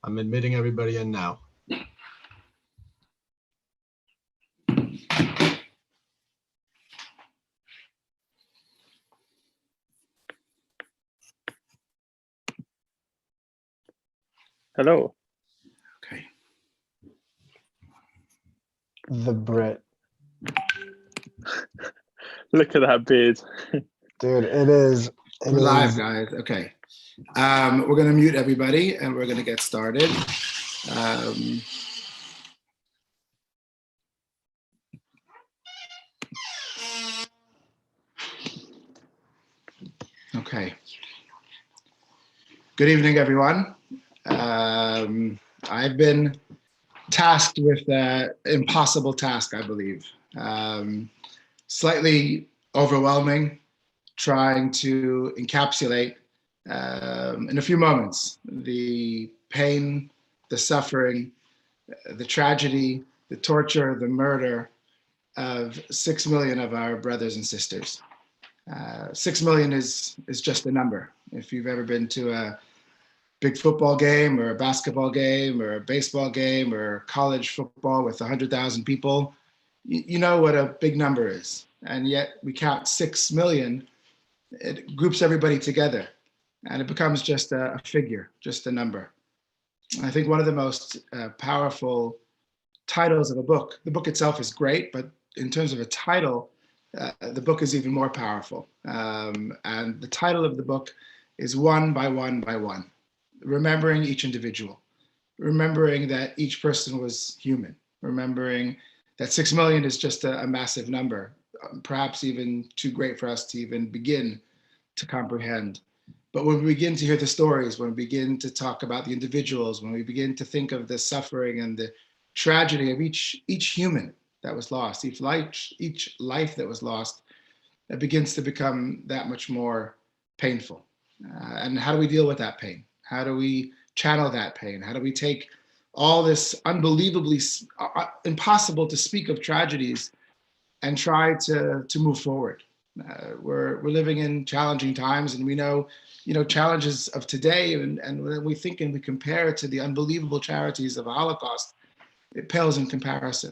I'm admitting everybody in now. Hello. Okay. The Brit. Look at that beard. Dude, it is. We're live, guys. Okay. We're going to mute everybody and we're going to get started. Okay. Good evening, everyone. I've been tasked with an impossible task, I believe. Slightly overwhelming, trying to encapsulate in a few moments the pain, the suffering, the tragedy, the torture, the murder of 6 million of our brothers and sisters. 6 million is just a number. If you've ever been to a big football game or a basketball game or a baseball game or college football with 100,000 people, you know what a big number is. And yet we count 6 million, it groups everybody together and it becomes just a figure, just a number. I think one of the most powerful titles of a book, the book itself is great, but in terms of a title, the book is even more powerful. And the title of the book is One by One by One, remembering each individual, remembering that each person was human, remembering that 6 million is just a massive number, perhaps even too great for us to even begin to comprehend. But when we begin to hear the stories, when we begin to talk about the individuals, when we begin to think of the suffering and the tragedy of each human that was lost, each life that was lost, it begins to become that much more painful. And how do we deal with that pain? How do we channel that pain? How do we take all this unbelievably impossible to speak of tragedies and try to move forward? We're living in challenging times, and we know, challenges of today, and when we think and we compare it to the unbelievable tragedies of the Holocaust, it pales in comparison.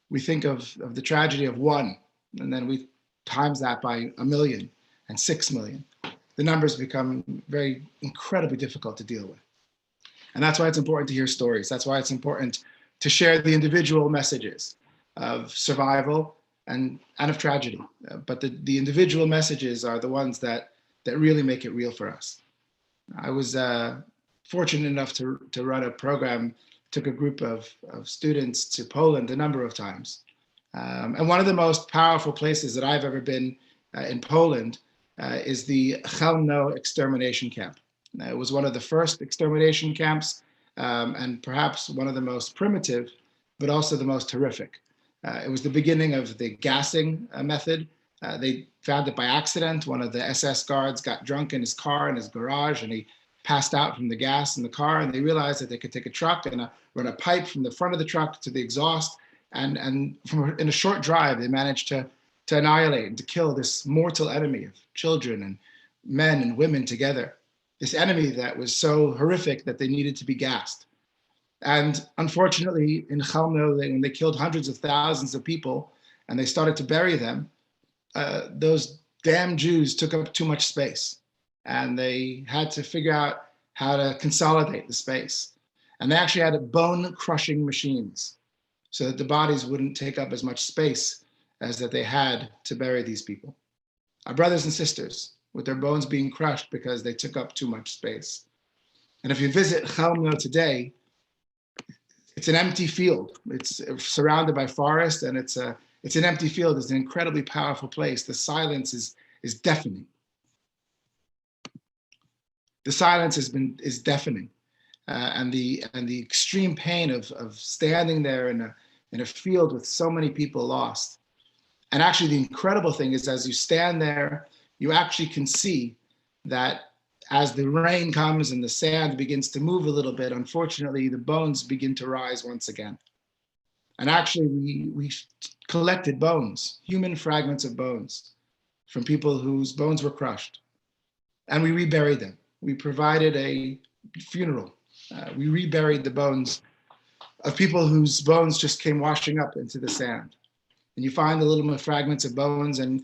We think of the tragedy of one, and then we times that by 1 million and 6 million. The numbers become very incredibly difficult to deal with. And that's why it's important to hear stories. That's why it's important to share the individual messages of survival and of tragedy. But the individual messages are the ones that really make it real for us. I was fortunate enough to run a program, took a group of students to Poland a number of times. And one of the most powerful places that I've ever been in Poland is the Chelmno extermination camp. It was one of the first extermination camps and perhaps one of the most primitive, but also the most horrific. It was the beginning of the gassing method. They found it by accident. One of the SS guards got drunk in his car in his garage and he passed out from the gas in the car, and they realized that they could take a truck and run a pipe from the front of the truck to the exhaust, and in a short drive they managed to annihilate and to kill this mortal enemy of children and men and women together. This enemy that was so horrific that they needed to be gassed. And unfortunately, in Chelmno, when they killed hundreds of thousands of people and they started to bury them, those damn Jews took up too much space, and they had to figure out how to consolidate the space. And they actually had bone-crushing machines so that the bodies wouldn't take up as much space as that they had to bury these people. Our brothers and sisters, with their bones being crushed because they took up too much space. And if you visit Chelmno today, it's an empty field. It's surrounded by forest, and it's an empty field. It's an incredibly powerful place. The silence is deafening. The silence is deafening, and the extreme pain of standing there in a field with so many people lost. And actually, the incredible thing is, as you stand there, you actually can see that as the rain comes and the sand begins to move a little bit, unfortunately, the bones begin to rise once again. And actually, we collected bones, human fragments of bones, from people whose bones were crushed, and we reburied them. We provided a funeral We reburied the bones of people whose bones just came washing up into the sand. And you find the little fragments of bones, and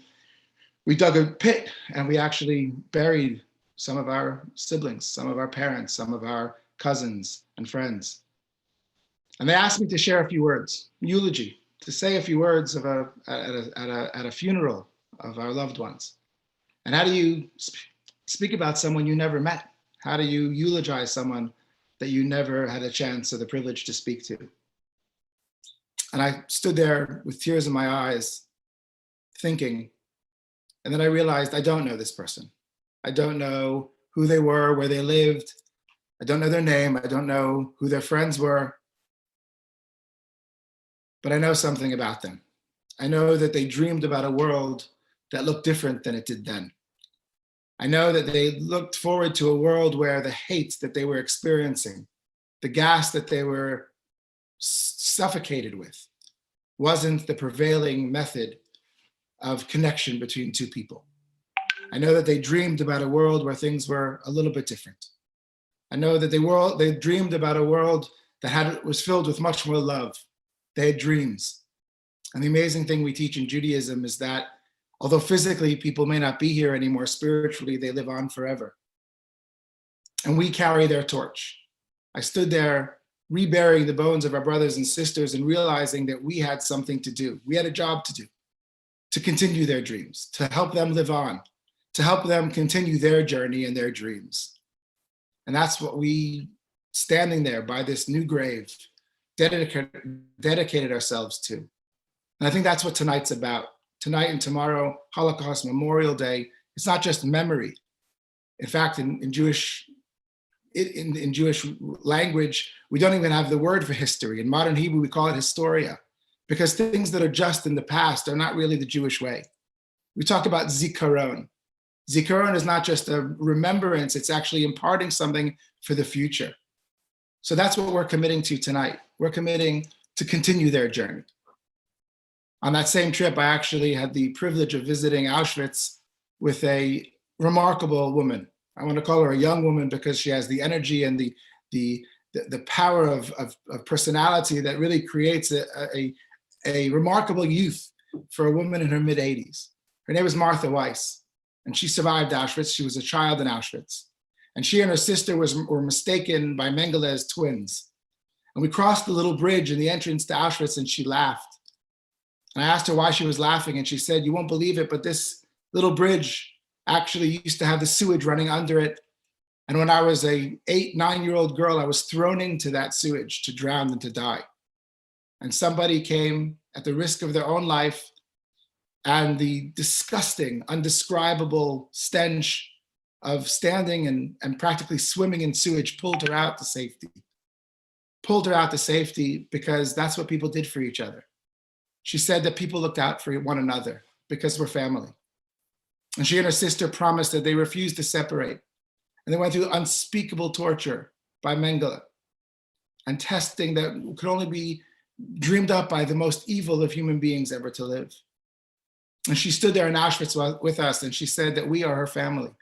we dug a pit and we actually buried some of our siblings, some of our parents, some of our cousins and friends. And they asked me to share a few words, eulogy, to say a few words at a funeral of our loved ones. And how do you speak about someone you never met? How do you eulogize someone that you never had a chance or the privilege to speak to? And I stood there with tears in my eyes, thinking, and then I realized I don't know this person. I don't know who they were, where they lived. I don't know their name. I don't know who their friends were. But I know something about them. I know that they dreamed about a world that looked different than it did then. I know that they looked forward to a world where the hate that they were experiencing, the gas that they were suffocated with, wasn't the prevailing method of connection between two people. I know that they dreamed about a world where things were a little bit different. I know that they dreamed about a world that was filled with much more love. They had dreams. And the amazing thing we teach in Judaism is that although physically people may not be here anymore, spiritually they live on forever. And we carry their torch. I stood there reburying the bones of our brothers and sisters and realizing that we had something to do. We had a job to do, to continue their dreams, to help them live on, to help them continue their journey and their dreams. And that's what we, standing there by this new grave, dedicated ourselves to. And I think that's what tonight's about. Tonight and tomorrow, Holocaust Memorial Day, it's not just memory. In fact, in Jewish language, we don't even have the word for history. In modern Hebrew, we call it historia, because things that are just in the past are not really the Jewish way. We talk about zikaron. Zikaron is not just a remembrance, it's actually imparting something for the future. So that's what we're committing to tonight. We're committing to continue their journey. On that same trip, I actually had the privilege of visiting Auschwitz with a remarkable woman. I want to call her a young woman because she has the energy and the power of personality that really creates a remarkable youth for a woman in her mid-80s. Her name was Martha Weiss, and she survived Auschwitz. She was a child in Auschwitz. And she and her sister were mistaken by Mengele as twins. And we crossed the little bridge in the entrance to Auschwitz, and she laughed. And I asked her why she was laughing, and she said, "You won't believe it, but this little bridge actually used to have the sewage running under it. And when I was a 8-9-year-old girl, I was thrown into that sewage to drown and to die. And somebody came at the risk of their own life, and the disgusting, undescribable stench of standing and practically swimming in sewage pulled her out to safety. Pulled her out to safety because that's what people did for each other. She said that people looked out for one another because we're family. And she and her sister promised that they refused to separate. And they went through unspeakable torture by Mengele and testing that could only be dreamed up by the most evil of human beings ever to live. And she stood there in Auschwitz with us, and she said that we are her family.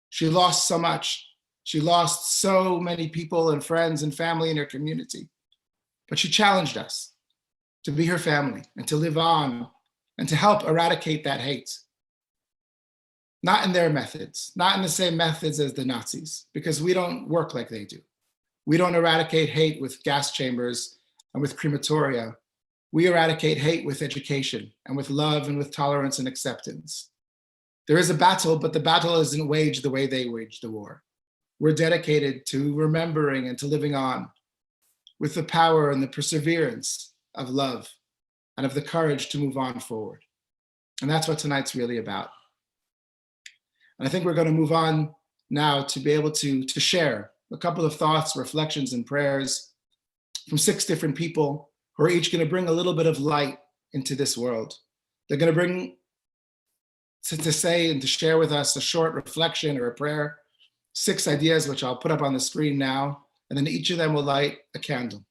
She lost so much. She lost so many people and friends and family in her community. But she challenged us to be her family and to live on and to help eradicate that hate. Not in their methods, not in the same methods as the Nazis, because we don't work like they do. We don't eradicate hate with gas chambers and with crematoria. We eradicate hate with education and with love and with tolerance and acceptance. There is a battle, but the battle isn't waged the way they waged the war. We're dedicated to remembering and to living on with the power and the perseverance of love and of the courage to move on forward. And that's what tonight's really about. And I think we're going to move on now to be able to share a couple of thoughts, reflections, and prayers from 6 different people who are each going to bring a little bit of light into this world. They're going to bring to say and to share with us a short reflection or a prayer, 6 ideas, which I'll put up on the screen now, and then each of them will light a candle.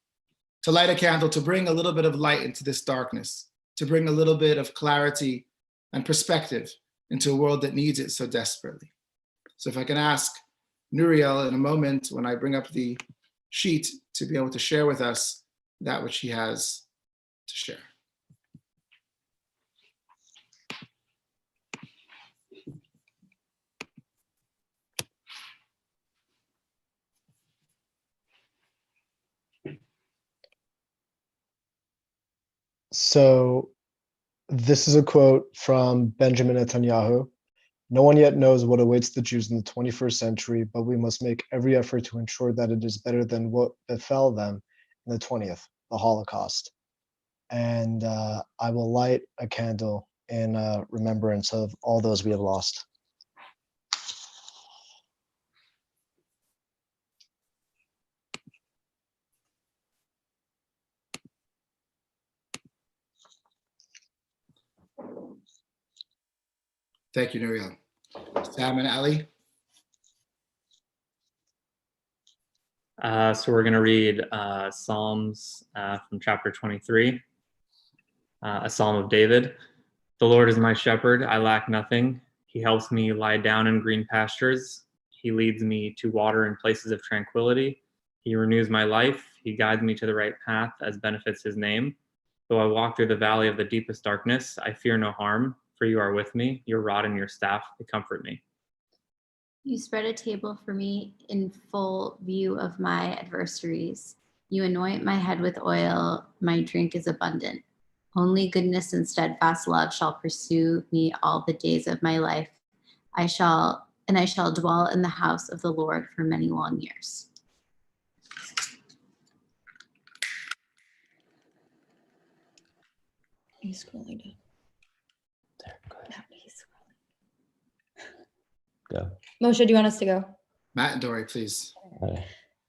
To light a candle, to bring a little bit of light into this darkness, to bring a little bit of clarity and perspective into a world that needs it so desperately. So if I can ask Nuriel in a moment, when I bring up the sheet to be able to share with us that which he has to share. So this is a quote from Benjamin Netanyahu. No one yet knows what awaits the Jews in the 21st century, but we must make every effort to ensure that it is better than what befell them in the 20th, the Holocaust. And I will light a candle in remembrance of all those we have lost. Thank you, Nuriel. Sam and Ali. So we're going to read Psalms from chapter 23, a Psalm of David. The Lord is my shepherd, I lack nothing. He helps me lie down in green pastures. He leads me to water in places of tranquility. He renews my life. He guides me to the right path as benefits his name. Though I walk through the valley of the deepest darkness, I fear no harm, for you are with me. Your rod and your staff, they comfort me. You spread a table for me in full view of my adversaries. You anoint my head with oil. My drink is abundant. Only goodness and steadfast love shall pursue me all the days of my life. I shall dwell in the house of the Lord for many long years. He's scrolling down. There, go ahead. No, he's scrolling. Go. Moshe, do you want us to go? Matt and Dory, please.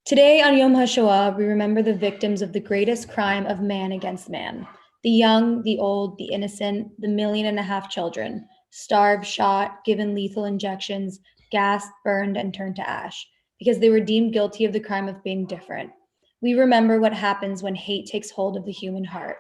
Today on Yom Hashoah, we remember the victims of the greatest crime of man against man. The young, the old, the innocent, the 1.5 million children, starved, shot, given lethal injections, gassed, burned, and turned to ash, because they were deemed guilty of the crime of being different. We remember what happens when hate takes hold of the human heart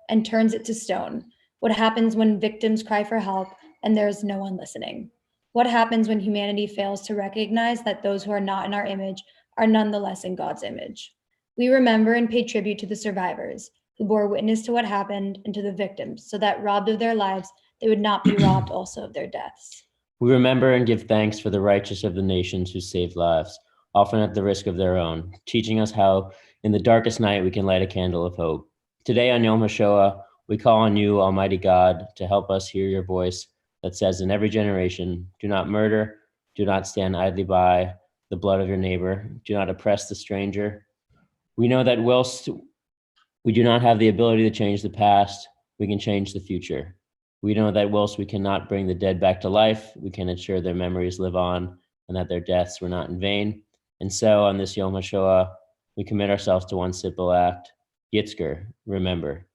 and turns it to stone. What happens when victims cry for help and there is no one listening. What happens when humanity fails to recognize that those who are not in our image are nonetheless in God's image. We remember and pay tribute to the survivors who bore witness to what happened and to the victims, so that robbed of their lives, they would not be robbed also of their deaths. We remember and give thanks for the righteous of the nations who saved lives, often at the risk of their own, teaching us how in the darkest night we can light a candle of hope. Today on Yom HaShoah, we call on you, Almighty God, to help us hear your voice that says in every generation, do not murder, do not stand idly by the blood of your neighbor, do not oppress the stranger. We know that whilst we do not have the ability to change the past, we can change the future. We know that whilst we cannot bring the dead back to life, we can ensure their memories live on and that their deaths were not in vain. And so on this Yom HaShoah, we commit ourselves to one simple act, Yitzker, remember.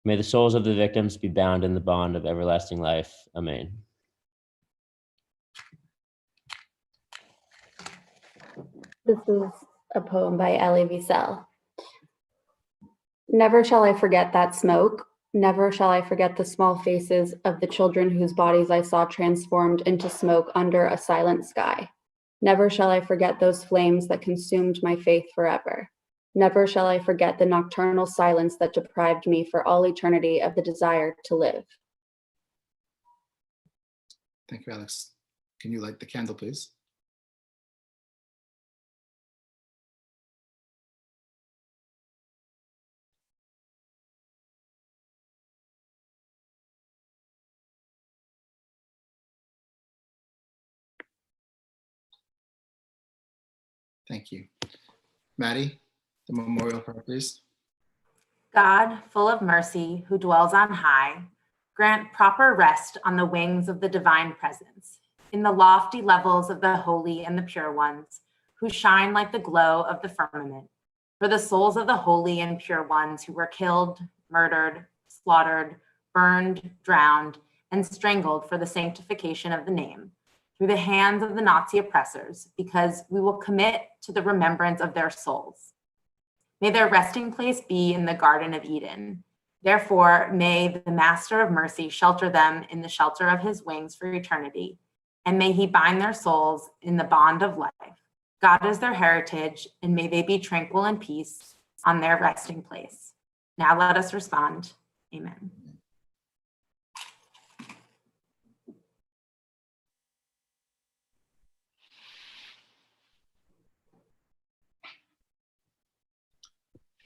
May the souls of the victims be bound in the bond of everlasting life. Amen. This is a poem by Elie Wiesel. Never shall I forget that smoke. Never shall I forget the small faces of the children whose bodies I saw transformed into smoke under a silent sky. Never shall I forget those flames that consumed my faith forever. Never shall I forget the nocturnal silence that deprived me for all eternity of the desire to live. Thank you, Alex. Can you light the candle, please? Thank you. Maddie, the memorial prayer, please. God, full of mercy, who dwells on high, grant proper rest on the wings of the divine presence, in the lofty levels of the holy and the pure ones, who shine like the glow of the firmament, for the souls of the holy and pure ones who were killed, murdered, slaughtered, burned, drowned, and strangled for the sanctification of the name, through the hands of the Nazi oppressors, because we will commit to the remembrance of their souls. May their resting place be in the Garden of Eden. Therefore, may the Master of Mercy shelter them in the shelter of his wings for eternity, and may he bind their souls in the bond of life, God is their heritage, and may they be tranquil and peace on their resting place. Now let us respond. Amen.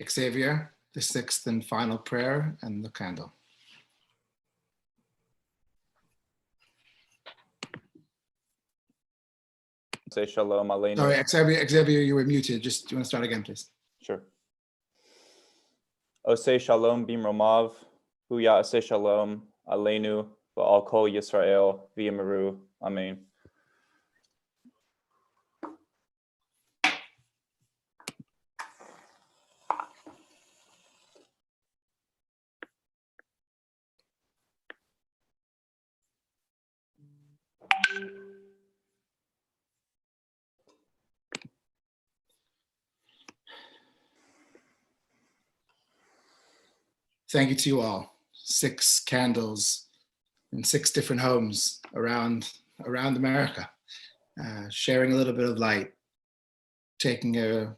Xavier, the sixth and final prayer and the candle. Say shalom aleinu. Sorry, Xavier, you were muted. Just, do you want to start again, please? Sure. Osei shalom bimromav, hu ya'aseh shalom aleinu v'al kol Yisrael v'yimeru. Amen. Thank you to you all. 6 candles in 6 different homes around America, sharing a little bit of light, taking an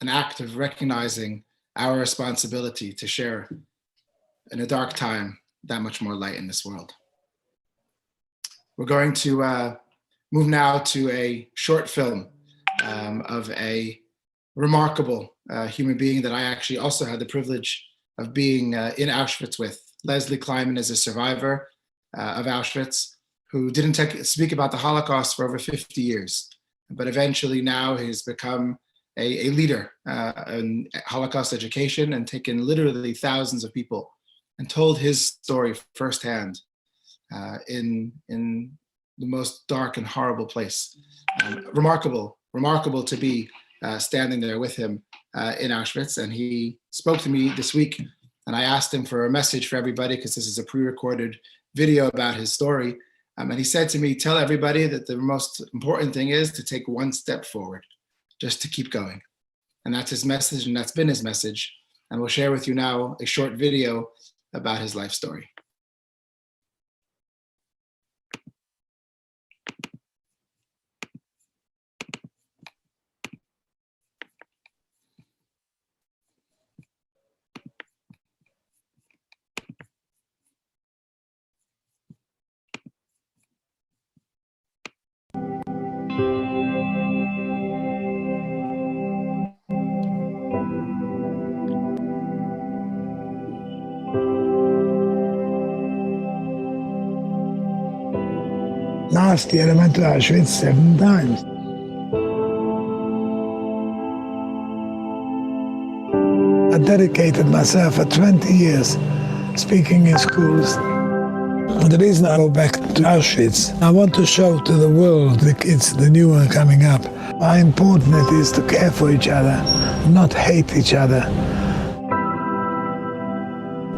act of recognizing our responsibility to share in a dark time that much more light in this world. We're going to move now to a short film of a remarkable human being that I actually also had the privilege of being in Auschwitz with. Leslie Kleiman is a survivor of Auschwitz who didn't speak about the Holocaust for over 50 years, but eventually now he's become a leader in Holocaust education and taken literally thousands of people and told his story firsthand in the most dark and horrible place. Remarkable to be standing there with him in Auschwitz. And he spoke to me this week, and I asked him for a message for everybody because this is a pre-recorded video about his story. And he said to me, tell everybody that the most important thing is to take one step forward, just to keep going. And that's his message, and that's been his message. And we'll share with you now a short video about his life story. Last year I went to Auschwitz 7 times. I dedicated myself for 20 years speaking in schools. And the reason I go back to Auschwitz, I want to show to the world, the kids, the new one coming up, how important it is to care for each other, not hate each other.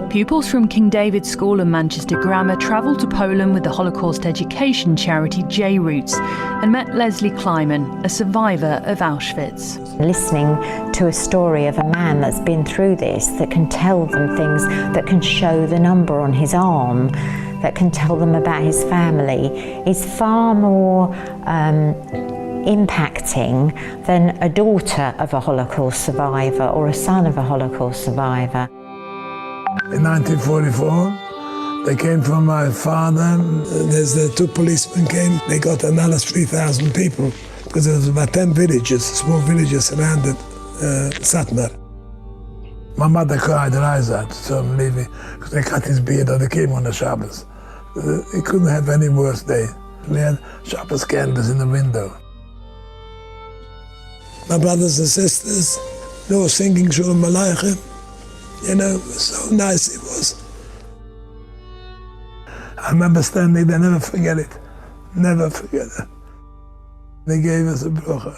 Pupils from King David's School and Manchester Grammar travelled to Poland with the Holocaust education charity J-Roots and met Leslie Kleiman, a survivor of Auschwitz. Listening to a story of a man that's been through this, that can tell them things, that can show the number on his arm, that can tell them about his family, is far more impacting than a daughter of a Holocaust survivor or a son of a Holocaust survivor. In 1944, they came from my father. There's the 2 policemen came. They got another 3,000 people because there was about 10 villages, small villages surrounded Satmar. My mother cried her eyes out, so I'm leaving, because they cut his beard or they came on the Shabbos. He couldn't have any worse day. We had Shabbos candles in the window. My brothers and sisters, they were singing Shalom Aleichem. You know, so nice it was. I remember standing there, never forget it. Never forget it. They gave us a bracha.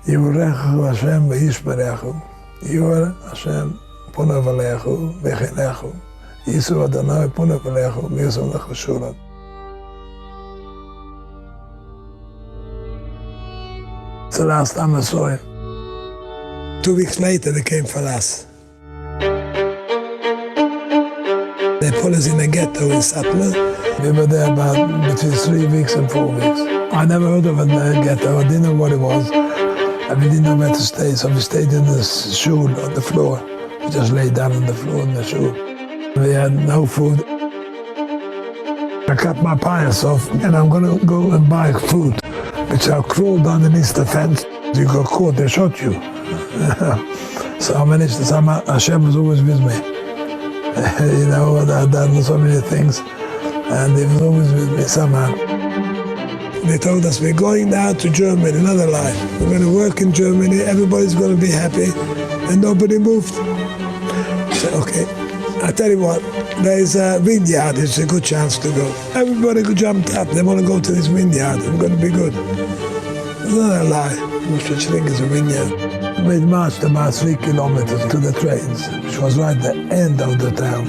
Yivarechu Hashem v'yishmerechu. Yivar Hashem punav alechu v'chinechu. Yisu Adonai punav alechu v'yisum lechu shulam. It's the last time I saw him. 2 weeks later, they came for us. They put us in a ghetto in Satmar. We were there about between 3 weeks and 4 weeks. I never heard of a ghetto. I didn't know what it was. And we didn't know where to stay, so we stayed in the shul on the floor. We just lay down on the floor in the shul. We had no food. I cut my pants off, and I'm gonna go and buy food, which I crawled underneath the fence. You got caught, they shot you. So I managed to somehow, Hashem was always with me. You know, I've done so many things, and he was always with me somehow. They told us, we're going now to Germany, another life. We're going to work in Germany, everybody's going to be happy, and nobody moved. I said, okay, I tell you what, there's a vineyard, it's a good chance to go. Everybody jumped up, they want to go to this vineyard, it's going to be good. It's not a lie, no such thing as a vineyard. We marched about 3 kilometers to the trains, which was right at the end of the town.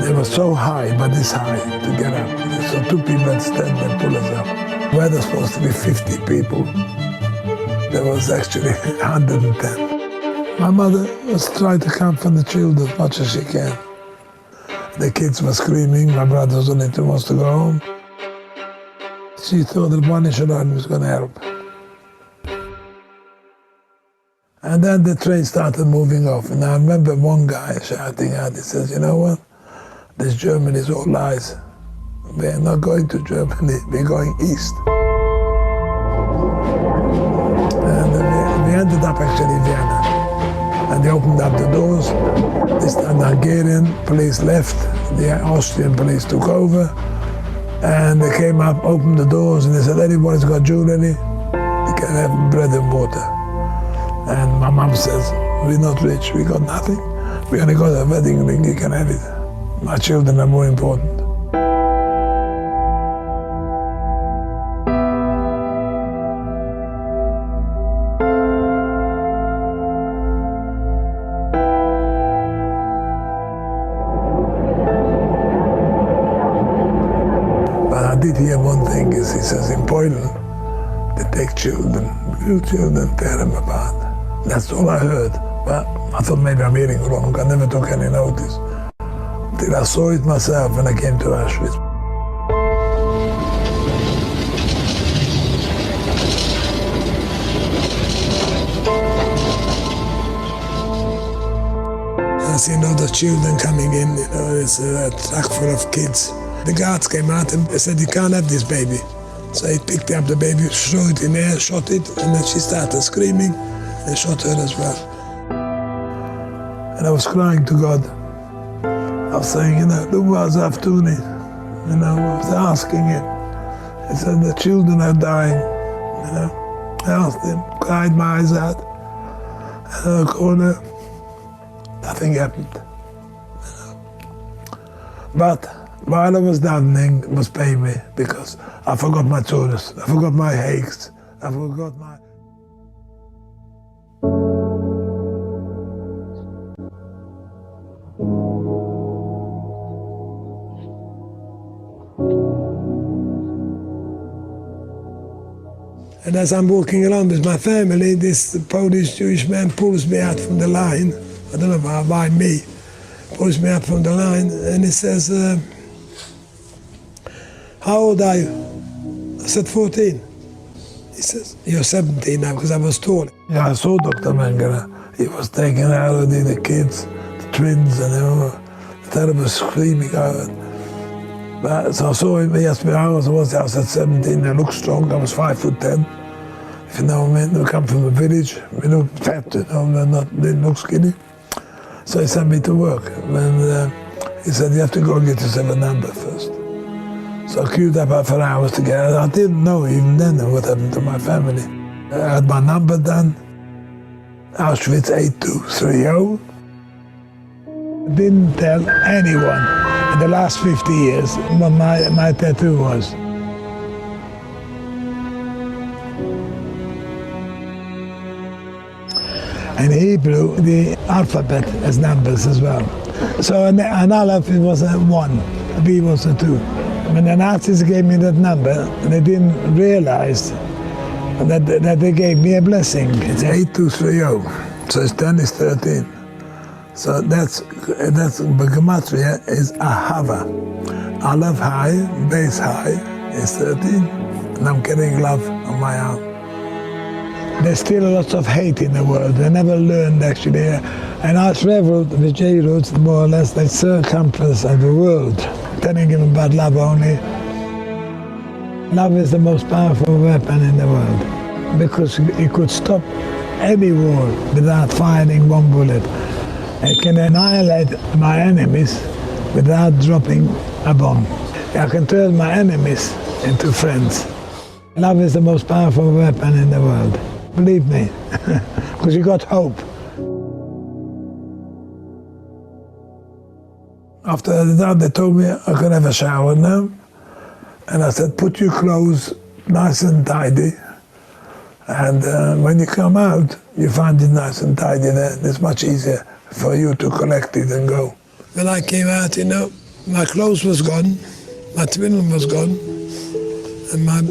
They were so high, but this high, to get up. So 2 people had stand and pull us up. Where there's supposed to be 50 people, there was actually 110. My mother was trying to comfort the children as much as she can. The kids were screaming, my brother was only 2 months to go home. She thought that one Israeli was going to help. And then the train started moving off, and I remember one guy shouting out, he says, you know what, this Germany is all lies. We're not going to Germany, we're going east. And we ended up actually in Vienna. And they opened up the doors. This time the Hungarian police left, the Austrian police took over, and they came up, opened the doors, and they said, anybody's got jewelry, you can have bread and water. And my mom says, we're not rich, we got nothing. We only got a wedding ring, you can have it. My children are more important. But I did hear one thing, is he says in Poland, they take children, little children, tear them apart. That's all I heard, but I thought maybe I'm hearing wrong. I never took any notice. Till I saw it myself when I came to Auschwitz. I seen all the children coming in, you know, it's a truck full of kids. The guards came out and they said, you can't have this baby. So he picked up the baby, threw it in the air, shot it, and then she started screaming. They shot her as well. And I was crying to God. I was saying, you know, look what's Aftuni. You know, I was asking him. He said, the children are dying. You know, I asked him, cried my eyes out. And in the corner, nothing happened. You know. But while I was davening, it was paying me because I forgot my Taurus, I forgot my Hakes, I forgot my... And as I'm walking around with my family, this Polish Jewish man pulls me out from the line. I don't know why me. Pulls me out from the line and he says, how old are you? I said 14. He says, you're 17 now, because I was tall. Yeah, I saw Dr. Mengele. He was taking out of the kids, the twins, and they were terrible screaming out. But so I saw him, he asked me how I was. I was at 17, I looked strong, I was 5'10". If you know what I mean, we come from a village, we look fat, you know, didn't look skinny. So he sent me to work. And he said, you have to go and get yourself a number first. So I queued up for hours to get it. I didn't know even then what happened to my family. I had my number done, Auschwitz 8230. Didn't tell anyone in the last 50 years what my tattoo was. In Hebrew, the alphabet has numbers as well. So an aleph was a 1, a B was a 2. When the Nazis gave me that number, they didn't realize that they gave me a blessing. It's 8230, so it's 10 is 13. So that's Gematria is Ahava. Aleph high, base high is 13. and I'm carrying love on my arm. There's still lots of hate in the world. They never learned, actually. And I traveled with J routes more or less like circumference of the world, telling him about love only. Love is the most powerful weapon in the world, because it could stop any war without firing one bullet. It can annihilate my enemies without dropping a bomb. I can turn my enemies into friends. Love is the most powerful weapon in the world. Believe me, because you got hope. After that, they told me I could have a shower now. And I said, put your clothes nice and tidy. And when you come out, you find it nice and tidy there. It's much easier for you to collect it and go. When I came out, you know, my clothes was gone, my twin was gone, and my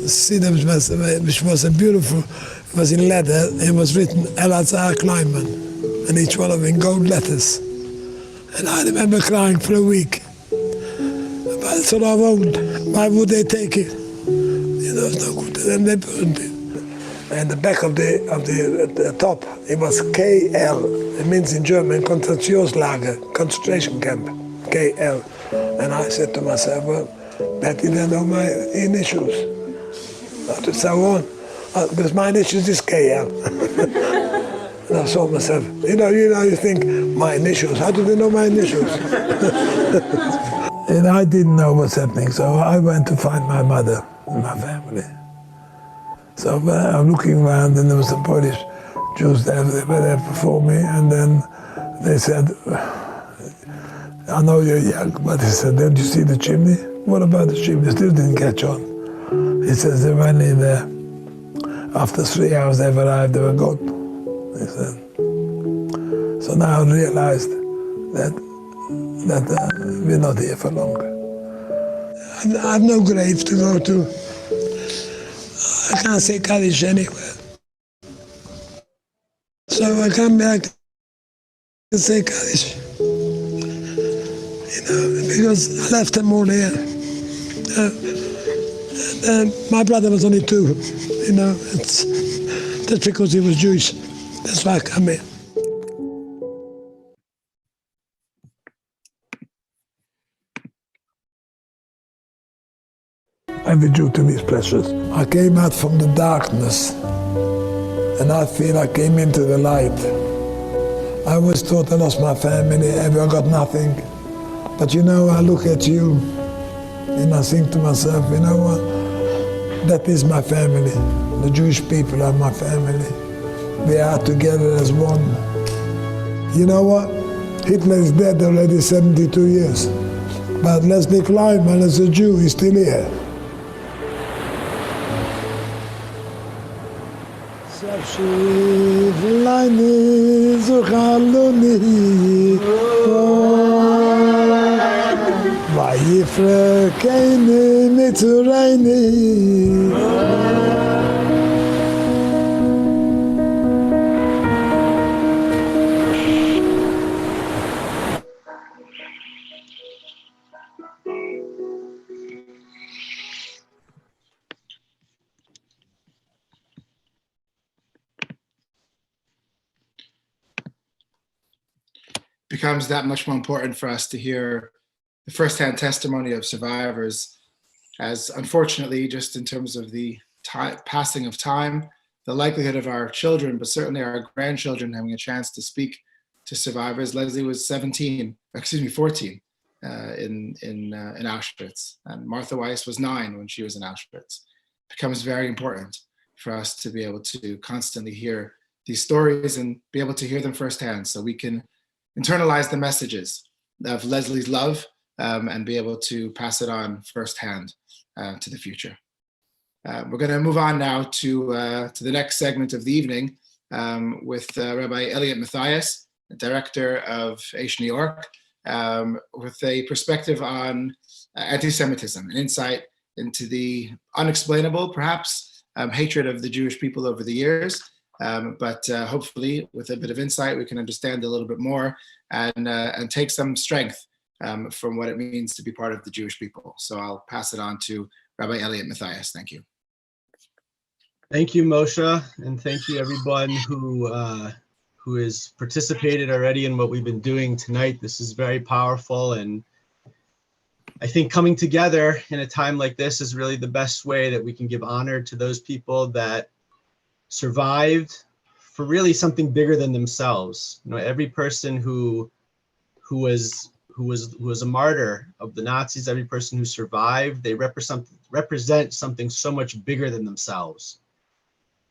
seat, which was a beautiful, it was in leather, it was written Elazar Kleinman, and each one of them in gold letters. And I remember crying for a week. But I thought, I won't. Why would they take it? You know, it's no good. And they burned it. And the back of the top, it was KL. It means in German, Konzentrationslager, concentration camp, KL. And I said to myself, well, Betty, they know my initials. I had to say, on, because my initials is KL. And I saw myself, you know, you think, my initials, how do they know my initials? And I didn't know what's happening, so I went to find my mother and my family. So I'm looking around, and there was some Polish Jews there, they were there before me, and then they said, I know you're young, but he said, don't you see the chimney? What about the chimney? Still didn't catch on. He says, they went in there. After 3 hours they've arrived, they were gone. He said. So now I realized that we're not here for long. I have no grave to go to. I can't say Kaddish anywhere. So I come back and say Kaddish. You know, because I left them all here. And my brother was only 2, you know. That's because he was Jewish. That's why I come here. Every Jew to me is precious. I came out from the darkness, and I feel I came into the light. I always thought I lost my family, I got nothing. But you know, I look at you, and I think to myself, you know what? That is my family. The Jewish people are my family. We are together as one. You know what? Hitler is dead already 72 years. But Leslie Kleinman as a Jew is still here. Becomes that much more important for us to hear the firsthand testimony of survivors, as unfortunately, just in terms of the passing of time, the likelihood of our children, but certainly our grandchildren, having a chance to speak to survivors. Leslie was 14 in Auschwitz, and Martha Weiss was 9 when she was in Auschwitz. It becomes very important for us to be able to constantly hear these stories and be able to hear them firsthand, so we can internalize the messages of Leslie's love and be able to pass it on firsthand to the future. We're going to move on now to the next segment of the evening with Rabbi Elliot Matthias, the director of Aish New York, with a perspective on anti-Semitism, an insight into the unexplainable, perhaps, hatred of the Jewish people over the years. But hopefully, with a bit of insight, we can understand a little bit more and take some strength from what it means to be part of the Jewish people. So I'll pass it on to Rabbi Elliot Matthias, thank you. Thank you, Moshe, and thank you everyone who has participated already in what we've been doing tonight. This is very powerful, and I think coming together in a time like this is really the best way that we can give honor to those people that survived for really something bigger than themselves. You know, every person who was a martyr of the Nazis, every person who survived, they represent something so much bigger than themselves.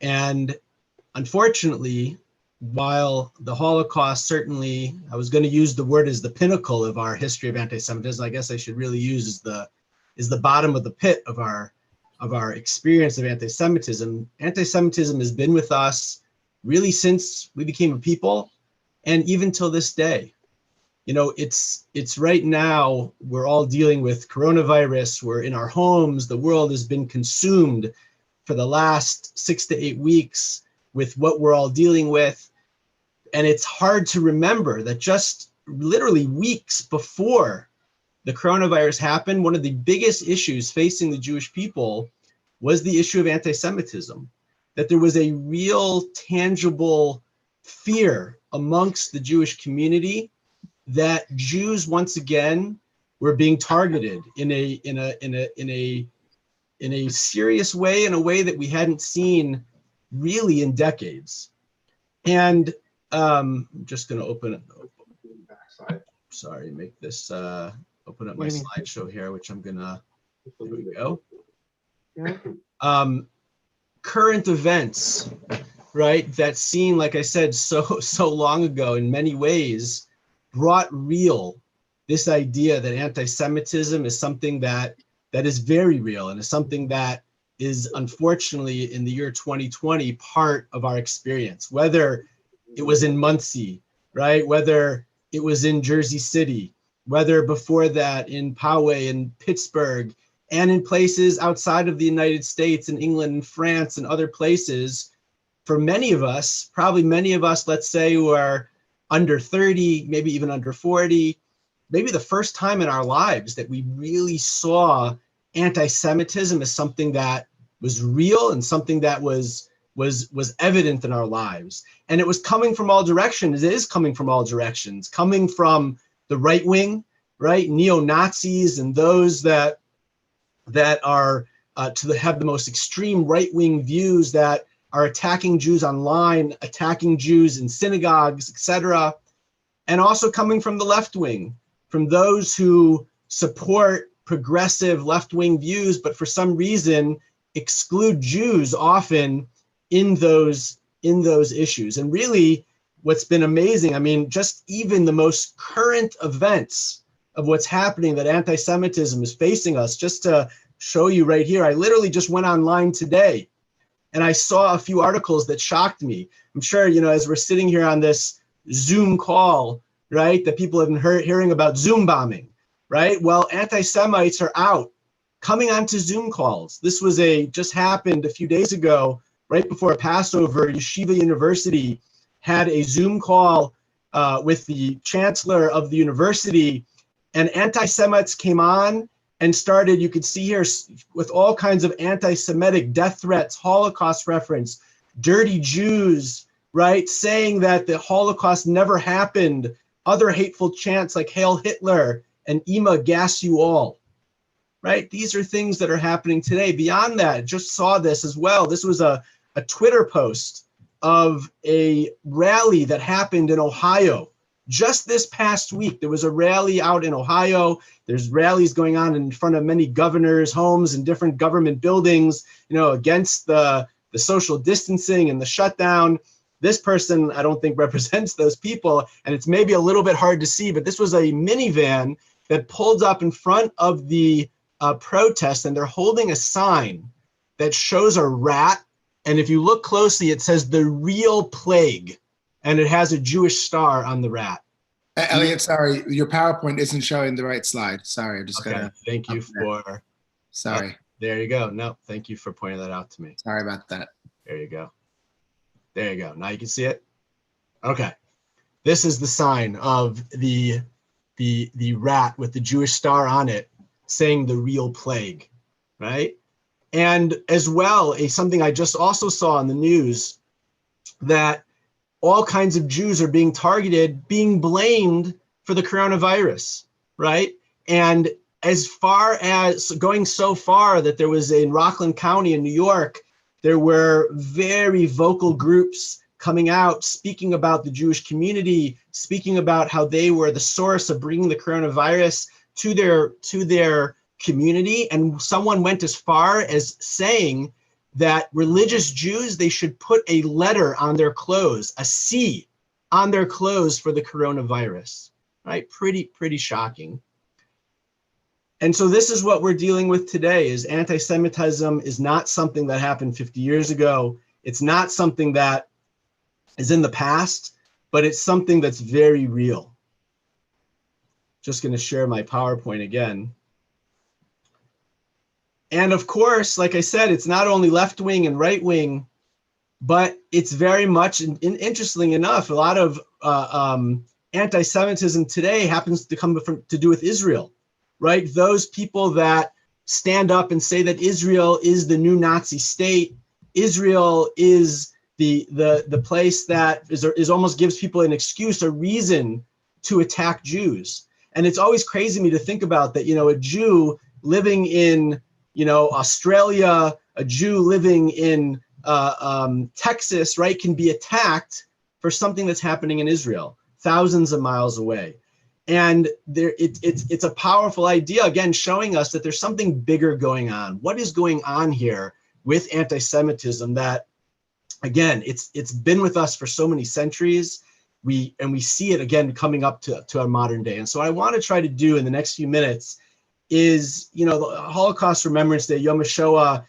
And unfortunately, while the Holocaust certainly, I was going to use the word as the pinnacle of our history of anti-Semitism, I guess I should really use is the bottom of the pit of our experience of anti-Semitism. Anti-Semitism has been with us really since we became a people, and even till this day. You know, it's right now, we're all dealing with coronavirus, we're in our homes, the world has been consumed for the last 6 to 8 weeks with what we're all dealing with. And it's hard to remember that just literally weeks before the coronavirus happened, one of the biggest issues facing the Jewish people was the issue of anti-Semitism, that there was a real tangible fear amongst the Jewish community that Jews once again were being targeted in a serious way, in a way that we hadn't seen really in decades. And I'm just going to open it. Sorry, make this open up my slideshow here, which I'm gonna. There we go. Current events, right? That scene, like I said, so long ago, in many ways, brought real this idea that anti-Semitism is something that is very real and is something that is unfortunately in the year 2020 part of our experience, whether it was in Muncie, right? Whether it was in Jersey City, whether before that in Poway and Pittsburgh, and in places outside of the United States, in England and France and other places. For many of us, probably many of us, let's say, who are under 30, maybe even under 40, maybe the first time in our lives that we really saw anti-Semitism as something that was real and something that was evident in our lives. And it was coming from all directions. It is coming from all directions, coming from the right wing, right? Neo-Nazis and those that are have the most extreme right-wing views, that are attacking Jews online, attacking Jews in synagogues, etc. And also coming from the left wing, from those who support progressive left-wing views, but for some reason exclude Jews often in those issues. And really, what's been amazing, I mean, just even the most current events of what's happening that anti-Semitism is facing us, just to show you right here, I literally just went online today and I saw a few articles that shocked me. I'm sure, you know, as we're sitting here on this Zoom call, right, that people have been hearing about Zoom bombing, right? Well, anti-Semites are out coming onto Zoom calls. This was just happened a few days ago, right before Passover. Yeshiva University had a Zoom call with the chancellor of the university, and anti-Semites came on and started, you could see here, with all kinds of anti-Semitic death threats, Holocaust reference, dirty Jews, right, saying that the Holocaust never happened, other hateful chants like Hail Hitler and Ima gas you all, right? These are things that are happening today. Beyond that, just saw this as well. This was a Twitter post of a rally that happened in Ohio. Just this past week, there was a rally out in Ohio. There's rallies going on in front of many governors' homes and different government buildings, you know, against the social distancing and the shutdown. This person, I don't think, represents those people, and it's maybe a little bit hard to see, but this was a minivan that pulled up in front of the protest, and they're holding a sign that shows a rat, and if you look closely, it says "the real plague," and it has a Jewish star on the rat. Elliot, sorry, your PowerPoint isn't showing the right slide. Sorry, I just gotta. Thank you for. Sorry. There you go. No, thank you for pointing that out to me. Sorry about that. There you go. There you go. Now you can see it. Okay. This is the sign of the rat with the Jewish star on it, saying "the real plague." right? And as well, something I just also saw in the news, that all kinds of Jews are being targeted, being blamed for the coronavirus, right? And as far as going so far that there was in Rockland County in New York, there were very vocal groups coming out, speaking about the Jewish community, speaking about how they were the source of bringing the coronavirus to their community. And someone went as far as saying that religious Jews, they should put a letter on their clothes, a C on their clothes for the coronavirus, right? Pretty shocking. And so this is what we're dealing with today, is anti-Semitism is not something that happened 50 years ago. It's not something that is in the past, but it's something that's very real. Just going to share my PowerPoint again. And of course, like I said, it's not only left wing and right wing, but it's very much, interestingly enough, a lot of anti-Semitism today happens to come to do with Israel, right? Those people that stand up and say that Israel is the new Nazi state, Israel is the place that is almost gives people an excuse, a reason to attack Jews. And it's always crazy to me to think about that, a Jew living in Australia, a Jew living in Texas, right, can be attacked for something that's happening in Israel, thousands of miles away. And it's a powerful idea, again, showing us that there's something bigger going on. What is going on here with anti-Semitism that, again, it's been with us for so many centuries. We see it again coming up to our modern day. And so what I want to try to do in the next few minutes is, the Holocaust Remembrance Day, Yom HaShoah,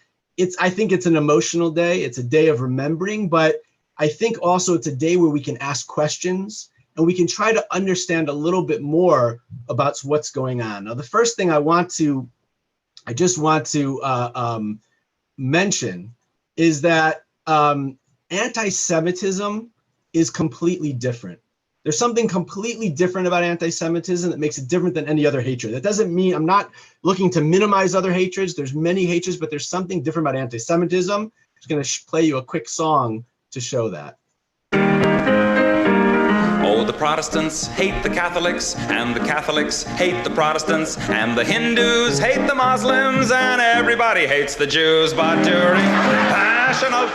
I think it's an emotional day. It's a day of remembering, but I think also it's a day where we can ask questions and we can try to understand a little bit more about what's going on. Now, the first thing I just want to mention is that anti-Semitism is completely different. There's something completely different about anti-Semitism that makes it different than any other hatred. That doesn't mean I'm not looking to minimize other hatreds. There's many hatreds, but there's something different about anti-Semitism. I'm just going to play you a quick song to show that. Oh, the Protestants hate the Catholics, and the Catholics hate the Protestants, and the Hindus hate the Muslims, and everybody hates the Jews. But during Passion of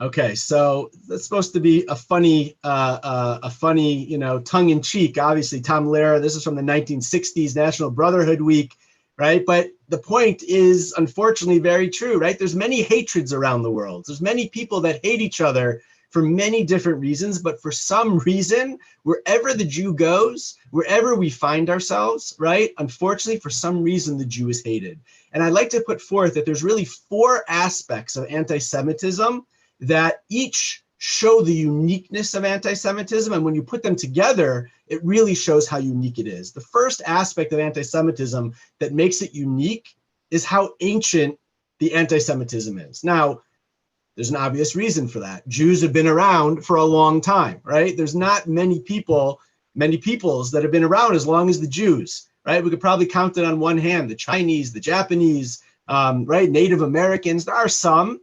Okay, so that's supposed to be a funny, tongue-in-cheek. Obviously, Tom Lehrer. This is from the 1960s National Brotherhood Week, right? But the point is, unfortunately, very true, right? There's many hatreds around the world. There's many people that hate each other for many different reasons, but for some reason, wherever the Jew goes, wherever we find ourselves, right? Unfortunately, for some reason, the Jew is hated. And I'd like to put forth that there's really 4 aspects of anti-Semitism that each show the uniqueness of anti-Semitism. And when you put them together, it really shows how unique it is. The first aspect of anti-Semitism that makes it unique is how ancient the anti-Semitism is. Now, there's an obvious reason for that. Jews have been around for a long time, right? There's not many peoples that have been around as long as the Jews, right? We could probably count it on one hand, the Chinese, the Japanese, right? Native Americans, there are some.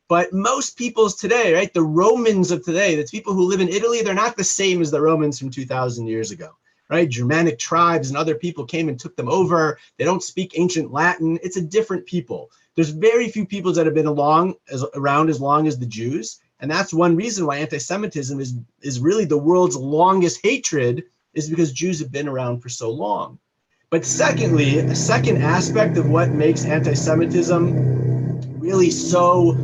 But most peoples today, right, the Romans of today, that's people who live in Italy, they're not the same as the Romans from 2,000 years ago, right? Germanic tribes and other people came and took them over. They don't speak ancient Latin. It's a different people. There's very few peoples that have been around as long as the Jews. And that's one reason why anti-Semitism is really the world's longest hatred, is because Jews have been around for so long. But secondly, a second aspect of what makes anti-Semitism really so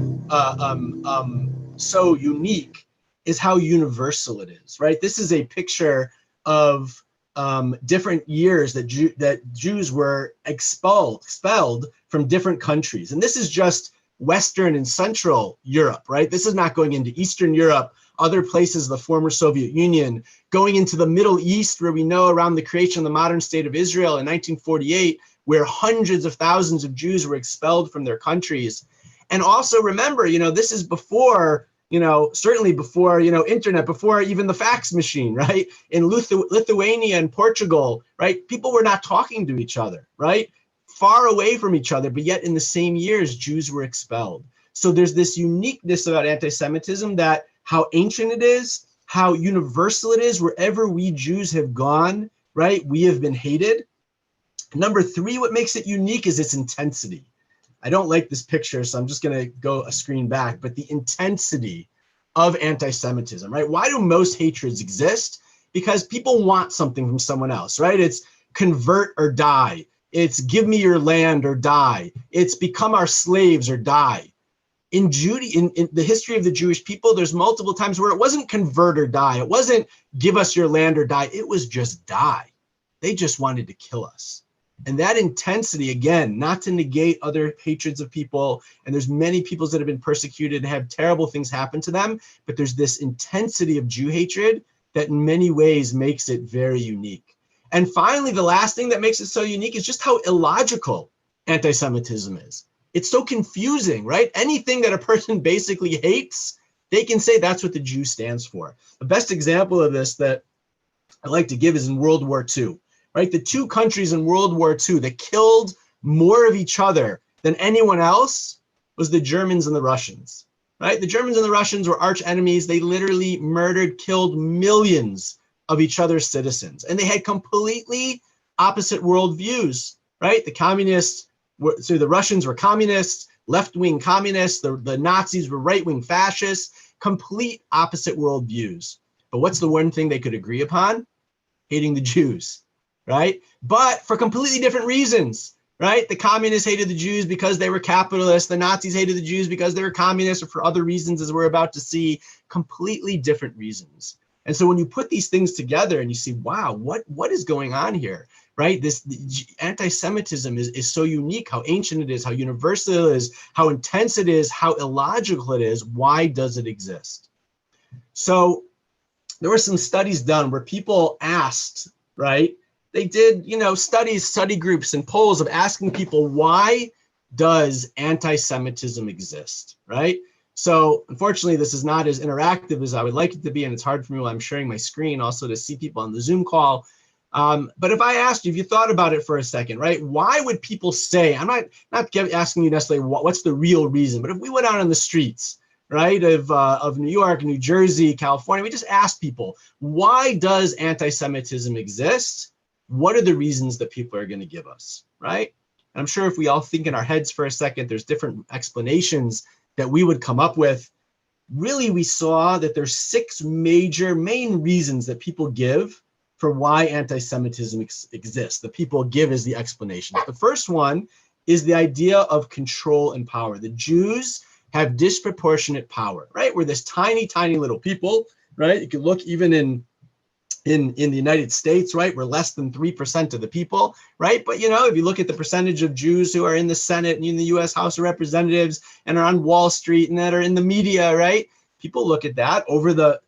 unique is how universal it is, right? This is a picture of different years that Jews were expelled from different countries. And this is just Western and Central Europe, right? This is not going into Eastern Europe, other places of the former Soviet Union, going into the Middle East, where we know around the creation of the modern state of Israel in 1948, where hundreds of thousands of Jews were expelled from their countries. And also remember, this is before, certainly before, internet, before even the fax machine, right? In Lithuania and Portugal, right? People were not talking to each other, right? far away from each other, but yet in the same years, Jews were expelled. So there's this uniqueness about anti-Semitism, that how ancient it is, how universal it is, wherever we Jews have gone, right? We have been hated. Number three, what makes it unique is its intensity. I don't like this picture, so I'm just going to go a screen back, but the intensity of anti-Semitism, right? Why do most hatreds exist? Because people want something from someone else, right? It's convert or die. It's give me your land or die. It's become our slaves or die. In the history of the Jewish people, there's multiple times where it wasn't convert or die. It wasn't give us your land or die. It was just die. They just wanted to kill us. And that intensity, again, not to negate other hatreds of people, and there's many peoples that have been persecuted and have terrible things happen to them, but there's this intensity of Jew hatred that in many ways makes it very unique. And finally, the last thing that makes it so unique is just how illogical anti-Semitism is. It's so confusing, right? Anything that a person basically hates, they can say that's what the Jew stands for. The best example of this that I like to give is in World War II, right? The two countries in World War II that killed more of each other than anyone else was the Germans and the Russians, right? The Germans and the Russians were arch enemies. They literally murdered, killed millions of each other's citizens. And they had completely opposite worldviews, right? The Russians were communists, left-wing communists. The Nazis were right-wing fascists, complete opposite worldviews. But what's the one thing they could agree upon? Hating the Jews, right? But for completely different reasons, right? The communists hated the Jews because they were capitalists. The Nazis hated the Jews because they were communists, or for other reasons, as we're about to see, completely different reasons. And so when you put these things together and you see, wow, what is going on here, right? This anti-Semitism is so unique, how ancient it is, how universal it is, how intense it is, how illogical it is. Why does it exist? So there were some studies done where people asked, right? They did, study groups and polls of asking people, why does anti-Semitism exist, right? So unfortunately, this is not as interactive as I would like it to be, and it's hard for me while I'm sharing my screen also to see people on the Zoom call. But if I asked you, if you thought about it for a second, right, why would people say, I'm not asking you necessarily what's the real reason, but if we went out on the streets, right, of New York, New Jersey, California, we just asked people, why does anti-Semitism exist? What are the reasons that people are going to give us, right? And I'm sure if we all think in our heads for a second, there's different explanations that we would come up with. Really, we saw that there's 6 main reasons that people give for why anti-Semitism exists. The people give as the explanations. The first one is the idea of control and power. The Jews have disproportionate power, right? We're this tiny, tiny little people, right? You can look even in the United States, right? We're less than 3% of the people, right? But, if you look at the percentage of Jews who are in the Senate and in the US House of Representatives and are on Wall Street and that are in the media, right? People look at that over the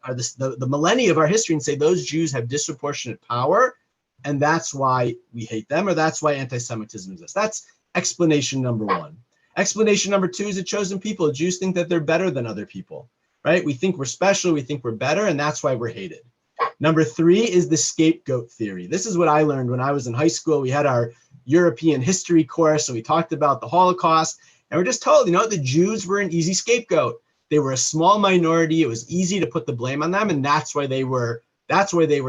millennia of our history and say those Jews have disproportionate power, and that's why we hate them, or that's why anti-Semitism exists. That's explanation number 1. Explanation number 2 is a chosen people. Jews think that they're better than other people, right? We think we're special, we think we're better, and that's why we're hated. Number 3 is the scapegoat theory. This is what I learned when I was in high school. We had our European history course, and we talked about the Holocaust, and we're just told, the Jews were an easy scapegoat. They were a small minority. It was easy to put the blame on them, and that's why they were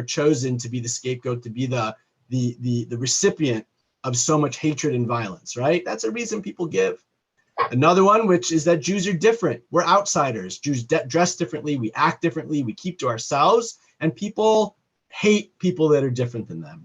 chosen to be the scapegoat, to be the recipient of so much hatred and violence, right? That's a reason people give. Another one, which is that Jews are different. We're outsiders. Jews dress differently. We act differently. We keep to ourselves, and people hate people that are different than them.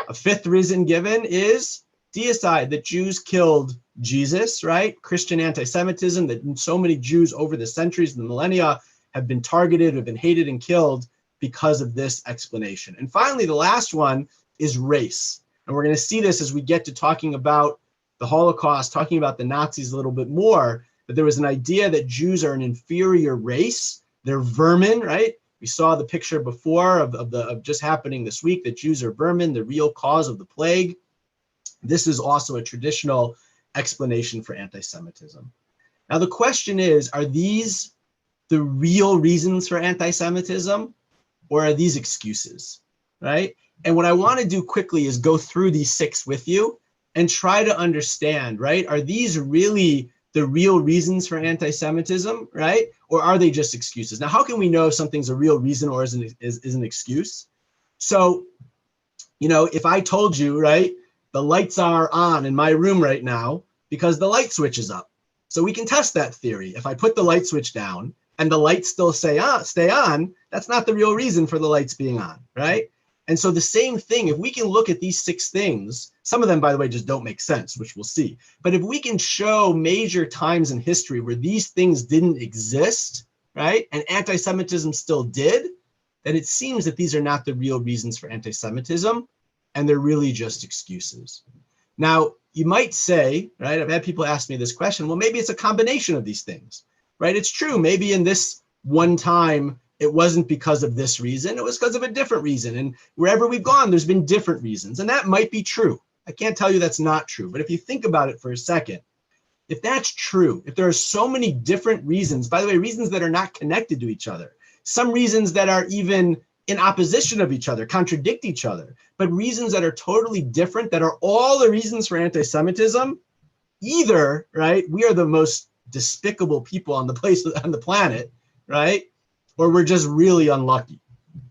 A 5th reason given is deicide, that Jews killed Jesus, right? Christian anti-Semitism, that so many Jews over the centuries and the millennia have been targeted, have been hated and killed because of this explanation. And finally, the last one is race. And we're going to see this as we get to talking about the Holocaust, talking about the Nazis a little bit more, that there was an idea that Jews are an inferior race. They're vermin, right? We saw the picture before of just happening this week, that Jews are vermin, the real cause of the plague. This is also a traditional explanation for anti-Semitism. Now, the question is, are these the real reasons for anti-Semitism, or are these excuses, right? And what I want to do quickly is go through these 6 with you and try to understand, right? Are these really the real reasons for anti-Semitism, right? Or are they just excuses? Now, how can we know if something's a real reason or is an excuse? So, you know, if I told you, right, the lights are on in my room right now because the light switch is up. So we can test that theory. If I put the light switch down and the lights still stay on, that's not the real reason for the lights being on, right? And so the same thing, if we can look at these 6 things, some of them, by the way, just don't make sense, which we'll see. But if we can show major times in history where these things didn't exist, right, and anti-Semitism still did, then it seems that these are not the real reasons for anti-Semitism, and they're really just excuses. Now, you might say, right, I've had people ask me this question, well, maybe it's a combination of these things, right? It's true, maybe in this one time, it wasn't because of this reason, it was because of a different reason. And wherever we've gone, there's been different reasons. And that might be true. I can't tell you that's not true. But if you think about it for a second, if that's true, if there are so many different reasons, by the way, reasons that are not connected to each other, some reasons that are even in opposition of each other, contradict each other, but reasons that are totally different, that are all the reasons for anti-Semitism, either, right, we are the most despicable people on the planet, right? Or we're just really unlucky,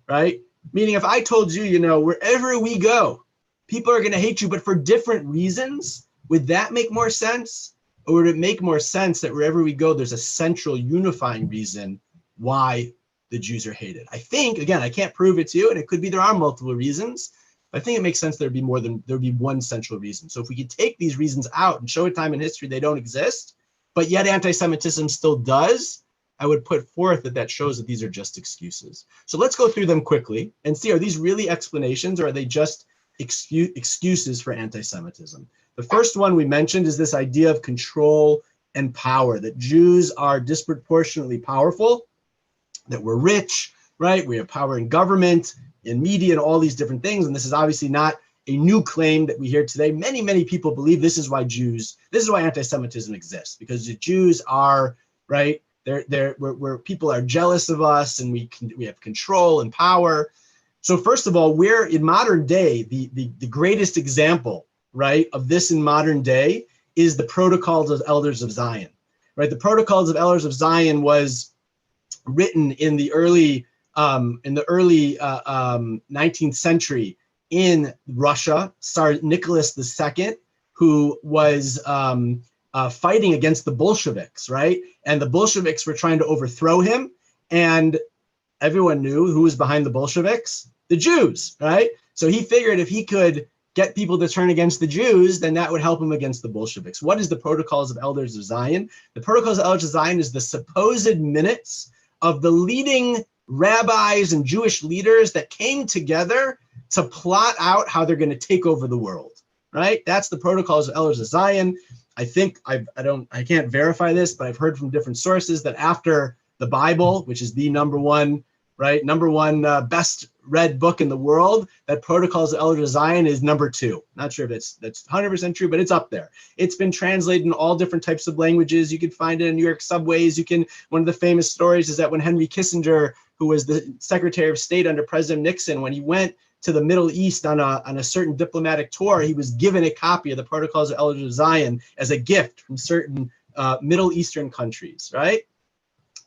right? Meaning if I told you, you know, wherever we go, people are going to hate you, but for different reasons, would that make more sense? Or would it make more sense that wherever we go, there's a central unifying reason why the Jews are hated? I think, again, I can't prove it to you, and it could be there are multiple reasons. But I think it makes sense there'd be one central reason. So if we could take these reasons out and show a time in history they don't exist, but yet anti-Semitism still does, I would put forth that shows that these are just excuses. So let's go through them quickly and see, are these really explanations or are they just excuses for anti-Semitism? The first one we mentioned is this idea of control and power, that Jews are disproportionately powerful, that we're rich, right? We have power in government, in media, and all these different things. And this is obviously not a new claim that we hear today. Many, many people believe this is why anti-Semitism exists, because the Jews are, right, where people are jealous of us and we have control and power. So first of all, we're in modern day, the greatest example, right, of this in modern day is the Protocols of Elders of Zion, right? The Protocols of Elders of Zion was written in the early 19th century in Russia. Tsar Nicholas II, who was fighting against the Bolsheviks, right? And the Bolsheviks were trying to overthrow him. And everyone knew who was behind the Bolsheviks? The Jews, right? So he figured if he could get people to turn against the Jews, then that would help him against the Bolsheviks. What is the Protocols of Elders of Zion? The Protocols of Elders of Zion is the supposed minutes of the leading rabbis and Jewish leaders that came together to plot out how they're going to take over the world, right? That's the Protocols of Elders of Zion. I think I can't verify this, but I've heard from different sources that after the Bible, which is the number one best read book in the world, that Protocols of Elders of Zion is number 2. Not sure if that's 100% true, but it's up there. It's been translated in all different types of languages. You can find it in New York subways. One of the famous stories is that when Henry Kissinger, who was the Secretary of State under President Nixon, when he went to the Middle East on a certain diplomatic tour, he was given a copy of the Protocols of Elders of Zion as a gift from certain Middle Eastern countries, right?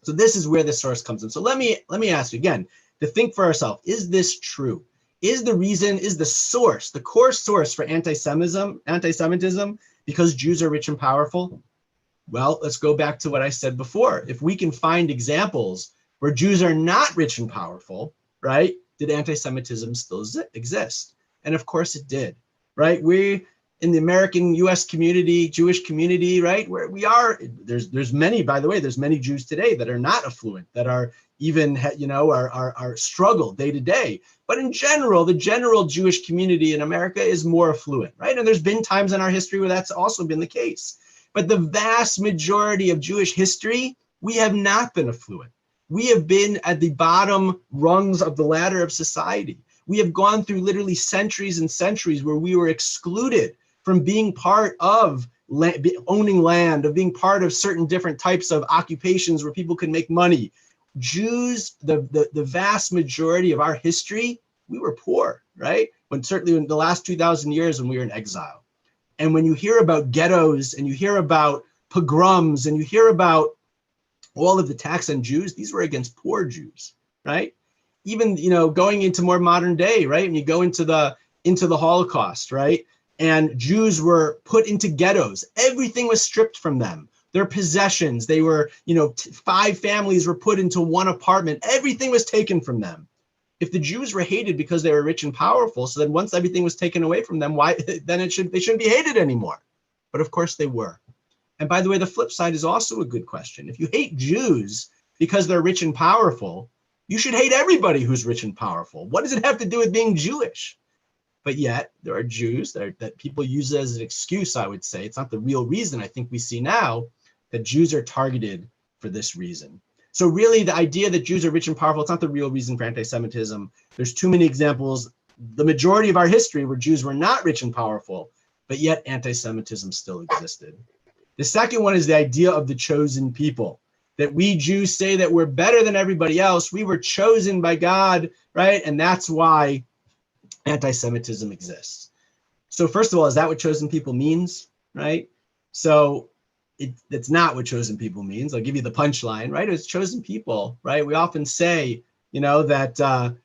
So this is where the source comes in. So let me ask you again to think for ourselves, is this true? Is the source, the core source for anti-Semitism because Jews are rich and powerful? Well, let's go back to what I said before. If we can find examples where Jews are not rich and powerful, right? Did anti-Semitism still exist? And of course it did, right? We in the American U.S. community, Jewish community, right? Where we are, there's many, by the way, there's many Jews today that are not affluent, that are even, are struggle day to day. But in general, the general Jewish community in America is more affluent, right? And there's been times in our history where that's also been the case. But the vast majority of Jewish history, we have not been affluent. We have been at the bottom rungs of the ladder of society. We have gone through literally centuries and centuries where we were excluded from being part of owning land, of being part of certain different types of occupations where people could make money. Jews, the vast majority of our history, we were poor, right? Certainly in the last 2,000 years when we were in exile. And when you hear about ghettos and you hear about pogroms and you hear about all of the attacks on Jews, these were against poor Jews, right? Even, going into more modern day, right? And you go into the Holocaust, right? And Jews were put into ghettos. Everything was stripped from them. Their possessions, they were, 5 families were put into one apartment. Everything was taken from them. If the Jews were hated because they were rich and powerful, so then once everything was taken away from them, why then they shouldn't be hated anymore. But of course they were. And by the way, the flip side is also a good question. If you hate Jews because they're rich and powerful, you should hate everybody who's rich and powerful. What does it have to do with being Jewish? But yet there are Jews that people use as an excuse, I would say. It's not the real reason. I think we see now that Jews are targeted for this reason. So really the idea that Jews are rich and powerful, it's not the real reason for anti-Semitism. There's too many examples, the majority of our history where Jews were not rich and powerful, but yet anti-Semitism still existed. The second one is the idea of the chosen people, that we Jews say that we're better than everybody else. We were chosen by God, right? And that's why anti-Semitism exists. So first of all, is that what chosen people means, right? So it's not what chosen people means. I'll give you the punchline, right? It's chosen people, right? We often say, that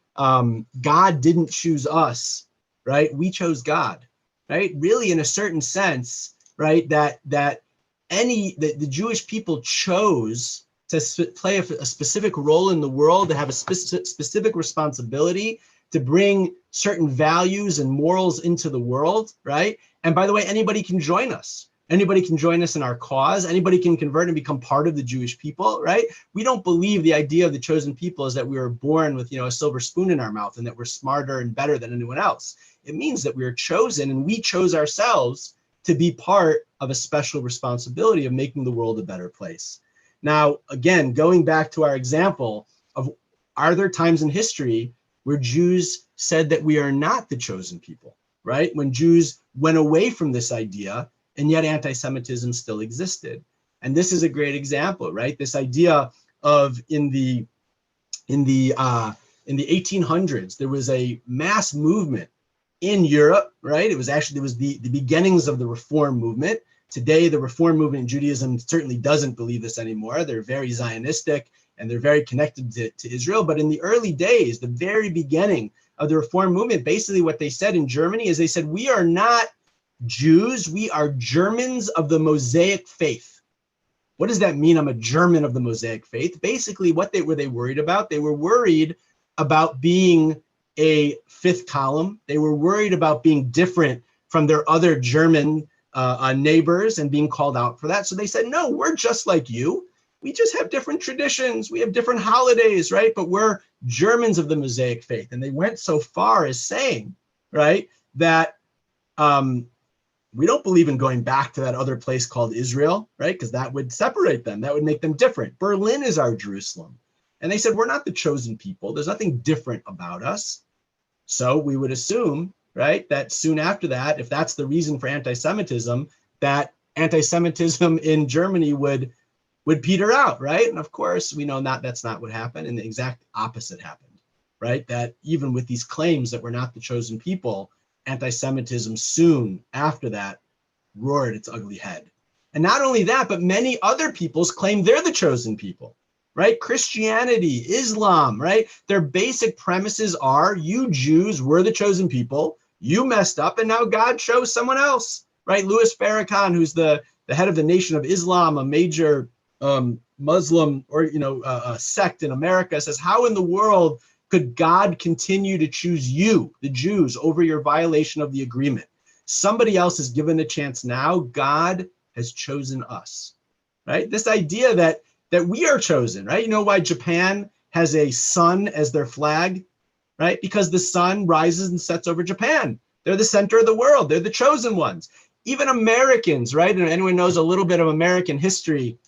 God didn't choose us, right? We chose God, right? Really, in a certain sense, right? That the Jewish people chose to play a specific role in the world, to have a specific responsibility, to bring certain values and morals into the world, right? And by the way, anybody can join us. Anybody can join us in our cause. Anybody can convert and become part of the Jewish people, right? We don't believe the idea of the chosen people is that we were born with, a silver spoon in our mouth and that we're smarter and better than anyone else. It means that we are chosen and we chose ourselves to be part of a special responsibility of making the world a better place. Now, again, going back to our example of, are there times in history where Jews said that we are not the chosen people, right? When Jews went away from this idea, and yet anti-Semitism still existed. And this is a great example, right? This idea of in the 1800s, there was a mass movement in Europe, right? It was the beginnings of the Reform movement. Today, the Reform movement in Judaism certainly doesn't believe this anymore. They're very Zionistic and they're very connected to Israel. But in the early days, the very beginning of the Reform movement, basically what they said in Germany is they said, we are not Jews, we are Germans of the Mosaic faith. What does that mean? I'm a German of the Mosaic faith. Basically, what were they worried about? They were worried about being a fifth column. They were worried about being different from their other German neighbors and being called out for that. So they said, no, we're just like you. We just have different traditions. We have different holidays, right? But we're Germans of the Mosaic faith. And they went so far as saying, right, that we don't believe in going back to that other place called Israel, right? Because that would separate them. That would make them different. Berlin is our Jerusalem. And they said, we're not the chosen people. There's nothing different about us. So we would assume, right, that soon after that, if that's the reason for anti-Semitism, that anti-Semitism in Germany would peter out, right? And of course, we know that's not what happened. And the exact opposite happened, right? That even with these claims that we're not the chosen people, anti-Semitism soon after that roared its ugly head. And not only that, but many other peoples claim they're the chosen people, right? Christianity, Islam, right? Their basic premises are, you Jews were the chosen people, you messed up, and now God chose someone else, right? Louis Farrakhan, who's the head of the Nation of Islam, a major Muslim or sect in America, says, how in the world could God continue to choose you, the Jews, over your violation of the agreement? Somebody else is given a chance now. God has chosen us, right? This idea that we are chosen, right? You know why Japan has a sun as their flag, right? Because the sun rises and sets over Japan. They're the center of the world. They're the chosen ones. Even Americans, right? And anyone knows a little bit of American history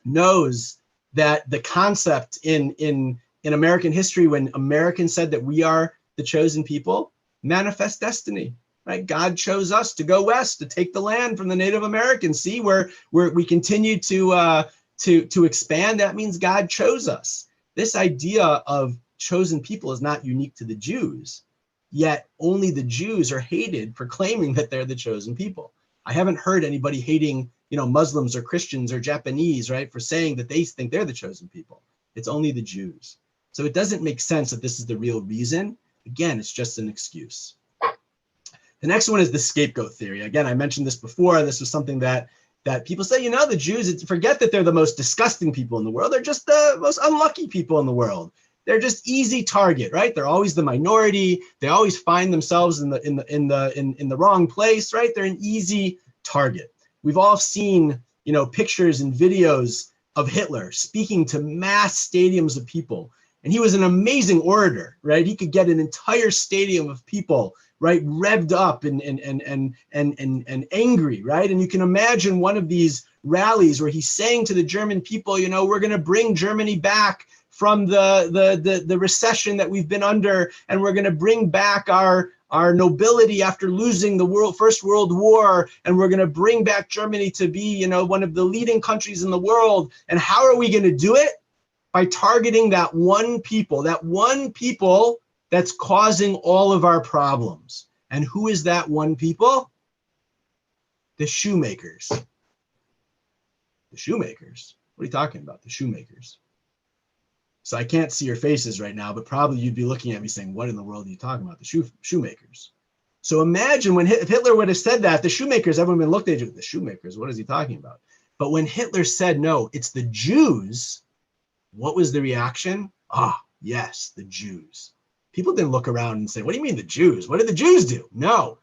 knows that the concept in American history, when Americans said that we are the chosen people, manifest destiny, right? God chose us to go west, to take the land from the Native Americans. See, where we continue to expand. That means God chose us. This idea of chosen people is not unique to the Jews, yet only the Jews are hated for claiming that they're the chosen people. I haven't heard anybody hating, Muslims or Christians or Japanese, right, for saying that they think they're the chosen people. It's only the Jews. So it doesn't make sense that this is the real reason. Again, it's just an excuse. The next one is the scapegoat theory. Again, I mentioned this before. This was something that people say, the Jews, forget that they're the most disgusting people in the world. They're just the most unlucky people in the world. They're just easy target, right? They're always the minority. They always find themselves in the wrong place, right? They're an easy target. We've all seen, pictures and videos of Hitler speaking to mass stadiums of people. And he was an amazing orator, right? He could get an entire stadium of people, right, revved up and angry, right? And you can imagine one of these rallies where he's saying to the German people, we're going to bring Germany back from the recession that we've been under, and we're going to bring back our nobility after losing the First World War, and we're going to bring back Germany to be, one of the leading countries in the world. And how are we going to do it? By targeting that one people that's causing all of our problems. And who is that one people? The shoemakers. The shoemakers. What are you talking about? The shoemakers. So I can't see your faces right now, but probably you'd be looking at me saying, what in the world are you talking about? The shoemakers. So imagine if Hitler would have said that, the shoemakers, everyone would have looked at you, the shoemakers, what is he talking about? But when Hitler said, no, it's the Jews, what was the reaction? Ah, yes, the Jews. People didn't look around and say, what do you mean the Jews? What did the Jews do? No,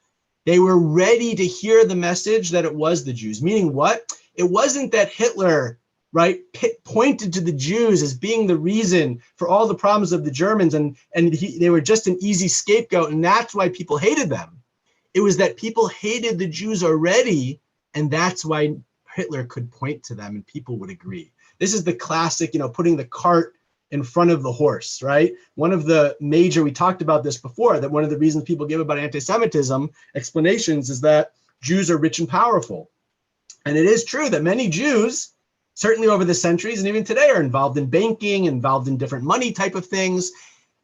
they were ready to hear the message that it was the Jews. Meaning what? It wasn't that Hitler, right, pointed to the Jews as being the reason for all the problems of the Germans, and they were just an easy scapegoat, and that's why people hated them. It was that people hated the Jews already, and that's why Hitler could point to them and people would agree. This is the classic, putting the cart in front of the horse, right? One of the major, we talked about this before, that one of the reasons people give about anti-Semitism explanations is that Jews are rich and powerful. And it is true that many Jews, certainly over the centuries and even today, are involved in banking, involved in different money type of things.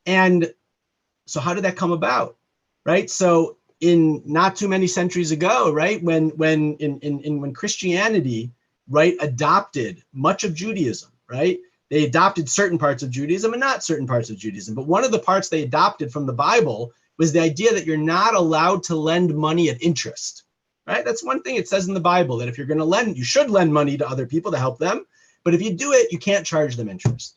And so how did that come about, right? So in not too many centuries ago, right, when Christianity, right, adopted much of Judaism, right? They adopted certain parts of Judaism and not certain parts of Judaism. But one of the parts they adopted from the Bible was the idea that you're not allowed to lend money at interest, right? That's one thing it says in the Bible, that if you're going to lend, you should lend money to other people to help them. But if you do it, you can't charge them interest.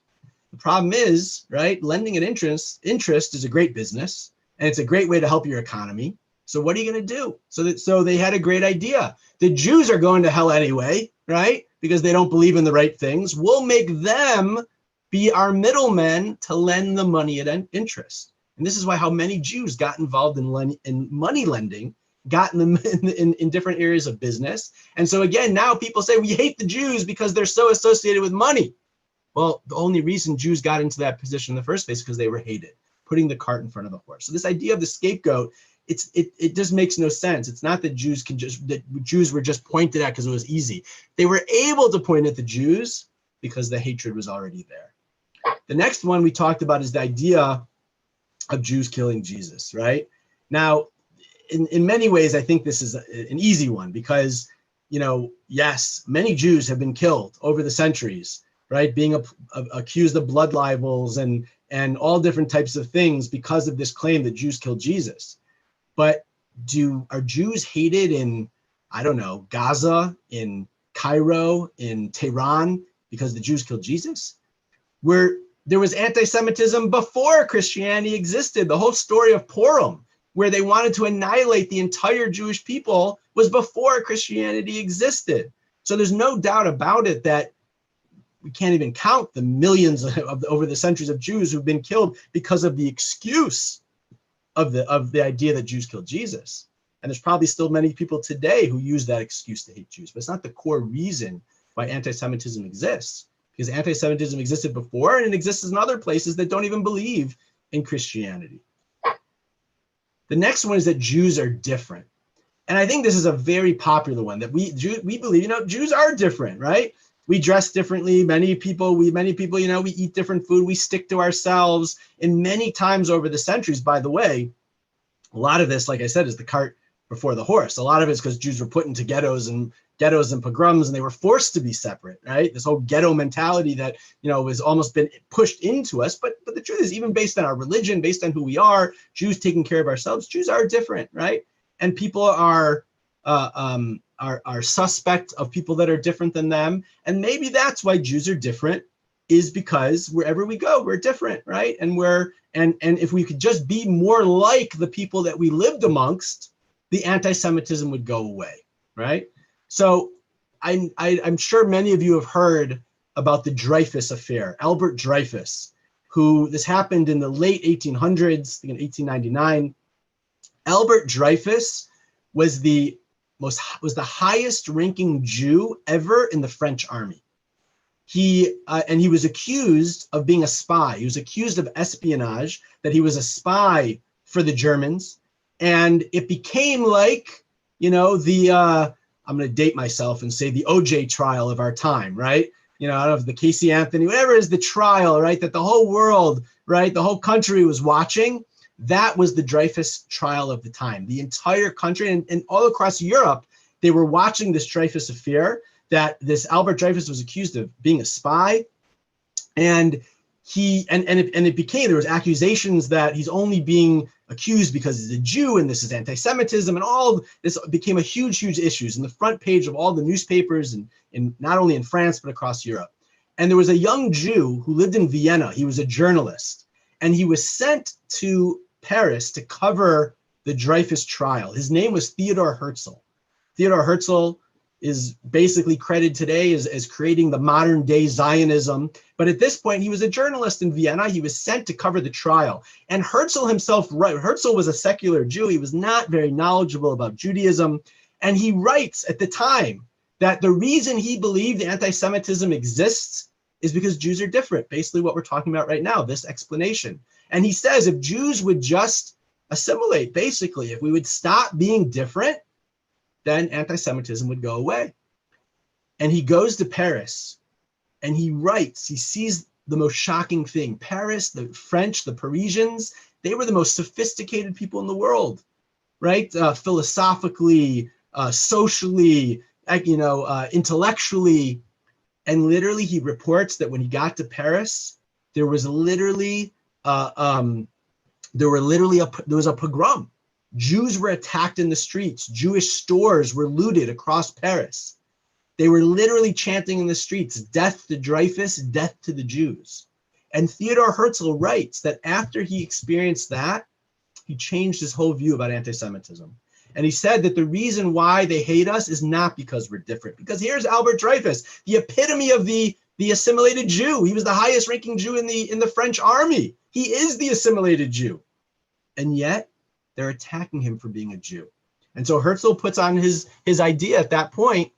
The problem is, right, lending at interest is a great business, and it's a great way to help your economy. So what are you going to do? So they had a great idea. The Jews are going to hell anyway, right? Because they don't believe in the right things. We'll make them be our middlemen to lend the money at interest. And this is why how many Jews got involved in money lending, got in different areas of business. And so again, now people say we hate the Jews because they're so associated with money. Well, the only reason Jews got into that position in the first place is because they were hated, putting the cart in front of the horse. So this idea of the scapegoat, it just makes no sense. It's not that Jews were just pointed at because it was easy. They were able to point at the Jews because the hatred was already there. The next one we talked about is the idea of Jews killing Jesus, right? Now, in many ways, I think this is an easy one because, yes, many Jews have been killed over the centuries, right? Being accused of blood libels and all different types of things because of this claim that Jews killed Jesus. But are Jews hated in, I don't know, Gaza, in Cairo, in Tehran, because the Jews killed Jesus? Where there was anti-Semitism before Christianity existed. The whole story of Purim, where they wanted to annihilate the entire Jewish people, was before Christianity existed. So there's no doubt about it that we can't even count the millions over the centuries of Jews who've been killed because of the excuse of the idea that Jews killed Jesus. And there's probably still many people today who use that excuse to hate Jews, but it's not the core reason why anti-Semitism exists, because anti-Semitism existed before and it exists in other places that don't even believe in Christianity. The next one is that Jews are different. And I think this is a very popular one, that we believe, Jews are different, right? We dress differently. Many people, we eat different food. We stick to ourselves. And many times over the centuries, by the way, a lot of this, like I said, is the cart before the horse. A lot of it's because Jews were put into ghettos and pogroms, and they were forced to be separate, right? This whole ghetto mentality that, has almost been pushed into us. But the truth is, even based on our religion, based on who we are, Jews taking care of ourselves, Jews are different, right? And people are suspect of people that are different than them. And maybe that's why Jews are different, is because wherever we go, we're different, right? And if we could just be more like the people that we lived amongst, the anti-Semitism would go away, right? So I'm sure many of you have heard about the Dreyfus affair, Albert Dreyfus, this happened in the late 1800s, I think in 1899. Albert Dreyfus was the highest ranking Jew ever in the French army. He was accused of being a spy. He was accused of espionage, that he was a spy for the Germans. And it became like, I'm going to date myself and say the OJ trial of our time, right? I don't know if the Casey Anthony, whatever is the trial, right? That the whole world, right? The whole country was watching. That was the Dreyfus trial of the time. The entire country and all across Europe, they were watching this Dreyfus affair, that this Albert Dreyfus was accused of being a spy. And it became, there was accusations that he's only being accused because he's a Jew, and this is anti-Semitism, and all this became a huge issues in the front page of all the newspapers, and not only in France, but across Europe. And there was a young Jew who lived in Vienna. He was a journalist, and he was sent to Paris to cover the Dreyfus trial. His name was Theodor Herzl. Theodor Herzl is basically credited today as creating the modern day Zionism. But at this point, he was a journalist in Vienna. He was sent to cover the trial. And Herzl himself, Herzl was a secular Jew. He was not very knowledgeable about Judaism. And he writes at the time that the reason he believed anti-Semitism exists is because Jews are different. Basically what we're talking about right now, this explanation. And he says, if Jews would just assimilate, basically, if we would stop being different, then anti-Semitism would go away. And he goes to Paris and he writes, he sees the most shocking thing. Paris, the French, the Parisians, they were the most sophisticated people in the world, right? Philosophically, socially, intellectually. And literally he reports that when he got to Paris, there was literally a pogrom. Jews were attacked in the streets. Jewish stores were looted across Paris. They were literally chanting in the streets, death to Dreyfus, death to the Jews. And Theodor Herzl writes that after he experienced that, he changed his whole view about anti-Semitism. And he said that the reason why they hate us is not because we're different. Because here's Albert Dreyfus, the epitome of the assimilated Jew. He was the highest ranking Jew in the French army. He is the assimilated Jew. And yet, they're attacking him for being a Jew. And so Herzl puts on his idea at that point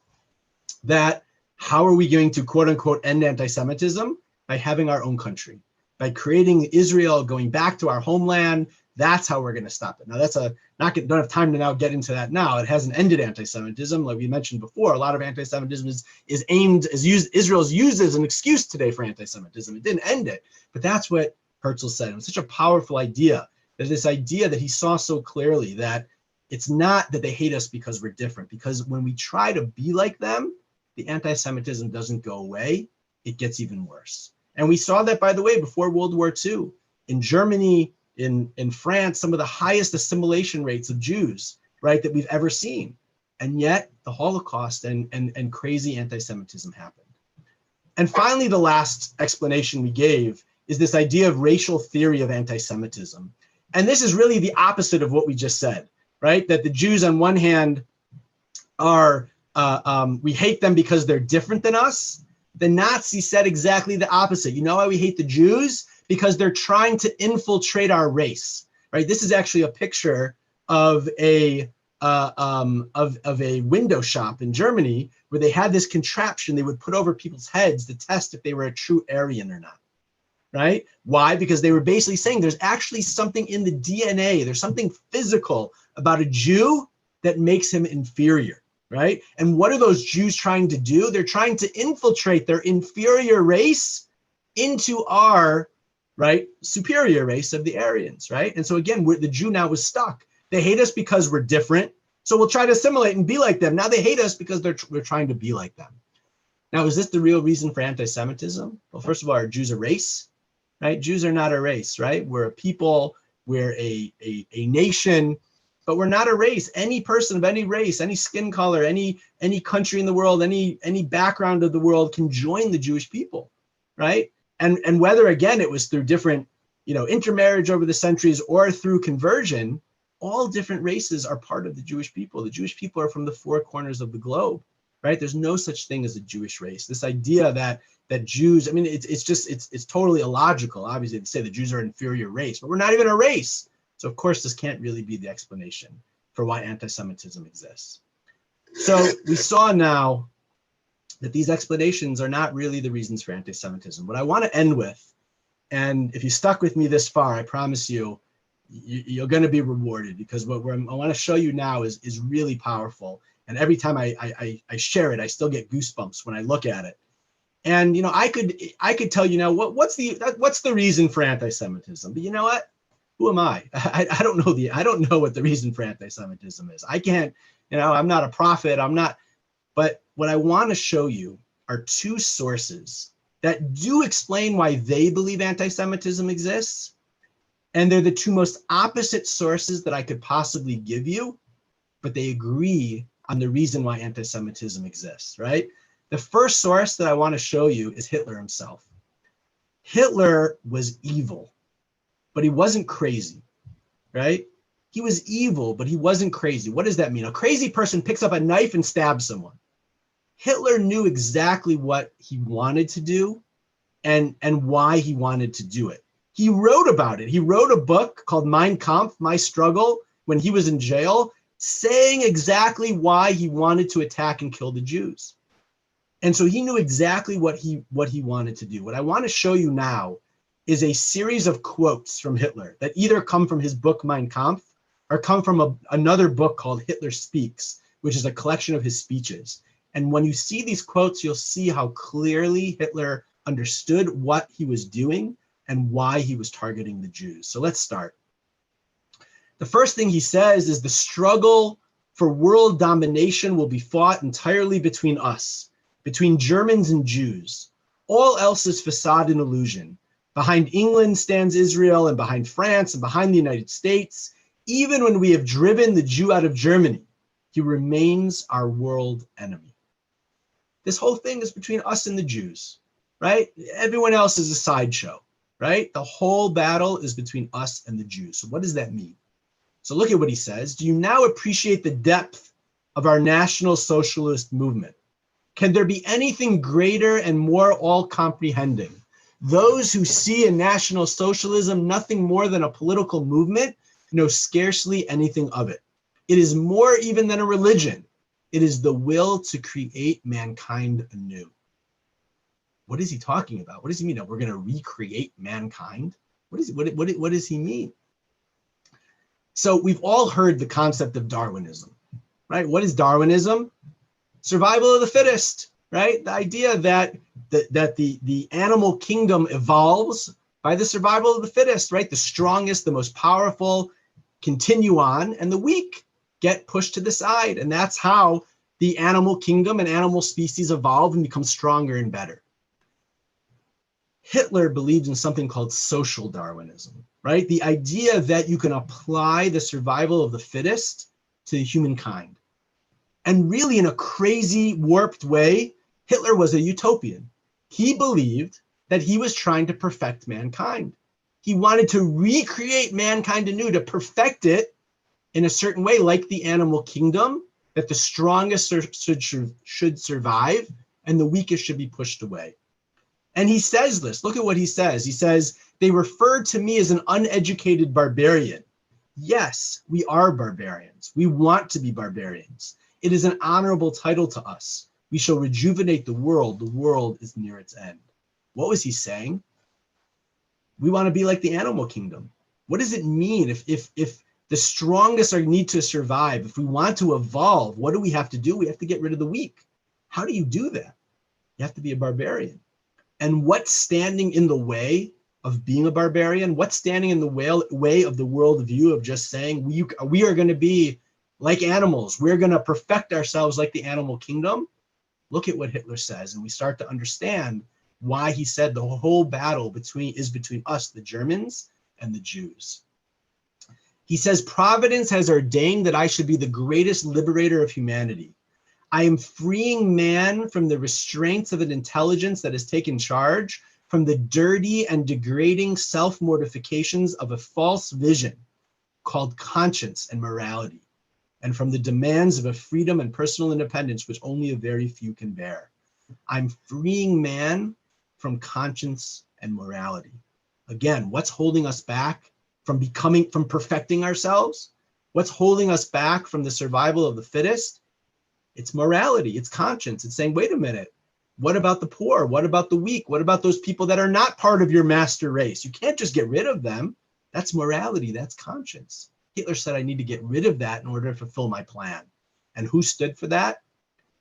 that how are we going to quote unquote end anti-Semitism? By having our own country, by creating Israel, going back to our homeland. That's how we're going to stop it. Now don't have time to now get into that now. It hasn't ended anti-Semitism. Like we mentioned before, a lot of anti-Semitism Israel's used as an excuse today for anti-Semitism. It didn't end it, but that's what Herzl said. It was such a powerful idea. There's this idea that he saw so clearly that it's not that they hate us because we're different, because when we try to be like them, the anti-Semitism doesn't go away, it gets even worse. And we saw that, by the way, before World War II. In Germany, in France, some of the highest assimilation rates of Jews, right, that we've ever seen. And yet the Holocaust and crazy anti-Semitism happened. And finally, the last explanation we gave is this idea of racial theory of anti-Semitism. And this is really the opposite of what we just said, right? That the Jews on one hand are, we hate them because they're different than us. The Nazis said exactly the opposite. You know why we hate the Jews? Because they're trying to infiltrate our race, right? This is actually a picture of a window shop in Germany where they had this contraption they would put over people's heads to test if they were a true Aryan or not. Right? Why? Because they were basically saying there's actually something in the DNA. There's something physical about a Jew that makes him inferior, right? And what are those Jews trying to do? They're trying to infiltrate their inferior race into our, right, superior race of the Aryans, right? And so again, the Jew now was stuck. They hate us because we're different. So we'll try to assimilate and be like them. Now they hate us because we're trying to be like them. Now, is this the real reason for anti-Semitism? Well, first of all, are Jews a race? Right? Jews are not a race, right? We're a people, we're a nation, but we're not a race. Any person of any race, any skin color, any country in the world, any background of the world can join the Jewish people, right? And whether, again, it was through different, intermarriage over the centuries or through conversion, all different races are part of the Jewish people. The Jewish people are from the four corners of the globe, right? There's no such thing as a Jewish race. This idea that Jews, it's totally illogical, obviously, to say the Jews are an inferior race, but we're not even a race. So of course, this can't really be the explanation for why anti-Semitism exists. So we saw now that these explanations are not really the reasons for anti-Semitism. What I want to end with, and if you stuck with me this far, I promise you're going to be rewarded, because what I want to show you now is really powerful. And every time I share it, I still get goosebumps when I look at it. And I could tell you now what's the reason for anti-Semitism, but you know what? Who am I? I don't know what the reason for anti-Semitism is. I can't, I'm not a prophet. But what I want to show you are two sources that do explain why they believe anti-Semitism exists. And they're the two most opposite sources that I could possibly give you, but they agree on the reason why anti-Semitism exists, right? The first source that I want to show you is Hitler himself. Hitler was evil, but he wasn't crazy, right? He was evil, but he wasn't crazy. What does that mean? A crazy person picks up a knife and stabs someone. Hitler knew exactly what he wanted to do and why he wanted to do it. He wrote about it. He wrote a book called Mein Kampf, My Struggle, when he was in jail, saying exactly why he wanted to attack and kill the Jews. And so he knew exactly what he wanted to do. What I want to show you now is a series of quotes from Hitler that either come from his book Mein Kampf or come from another book called Hitler Speaks, which is a collection of his speeches. And when you see these quotes, you'll see how clearly Hitler understood what he was doing and why he was targeting the Jews. So let's start. The first thing he says is the struggle for world domination will be fought entirely between us, between Germans and Jews. All else is facade and illusion. Behind England stands Israel, and behind France and behind the United States. Even when we have driven the Jew out of Germany, he remains our world enemy. This whole thing is between us and the Jews, right? Everyone else is a sideshow, right? The whole battle is between us and the Jews. So what does that mean? So look at what he says. Do you now appreciate the depth of our National Socialist movement? Can there be anything greater and more all-comprehending? Those who see in National Socialism nothing more than a political movement know scarcely anything of it. It is more even than a religion. It is the will to create mankind anew. What is he talking about? What does he mean that we're going to recreate mankind? What does he mean? So we've all heard the concept of Darwinism, right? What is Darwinism? Survival of the fittest, right? The idea that the animal kingdom evolves by the survival of the fittest, right? The strongest, the most powerful continue on, and the weak get pushed to the side. And that's how the animal kingdom and animal species evolve and become stronger and better. Hitler believed in something called social Darwinism, right? The idea that you can apply the survival of the fittest to humankind. And really, in a crazy, warped way, Hitler was a utopian. He believed that he was trying to perfect mankind. He wanted to recreate mankind anew, to perfect it in a certain way, like the animal kingdom, that the strongest should survive and the weakest should be pushed away. And he says this, look at what he says. He says, they referred to me as an uneducated barbarian. Yes, we are barbarians. We want to be barbarians. It is an honorable title to us. We shall rejuvenate the world. The world is near its end. What was he saying? We want to be like the animal kingdom. What does it mean if the strongest need to survive? If we want to evolve, what do we have to do? We have to get rid of the weak. How do you do that? You have to be a barbarian. And what's standing in the way of being a barbarian? What's standing in the way of the worldview of just saying we are going to be like animals. We're going to perfect ourselves like the animal kingdom. Look at what Hitler says, and we start to understand why he said the whole battle is between us, the Germans, and the Jews. He says, Providence has ordained that I should be the greatest liberator of humanity. I am freeing man from the restraints of an intelligence that has taken charge, from the dirty and degrading self-mortifications of a false vision called conscience and morality, and from the demands of a freedom and personal independence which only a very few can bear. I'm freeing man from conscience and morality. Again, what's holding us back from perfecting ourselves? What's holding us back from the survival of the fittest? It's morality, it's conscience. It's saying, wait a minute, what about the poor? What about the weak? What about those people that are not part of your master race? You can't just get rid of them. That's morality, that's conscience. Hitler said, I need to get rid of that in order to fulfill my plan. And who stood for that?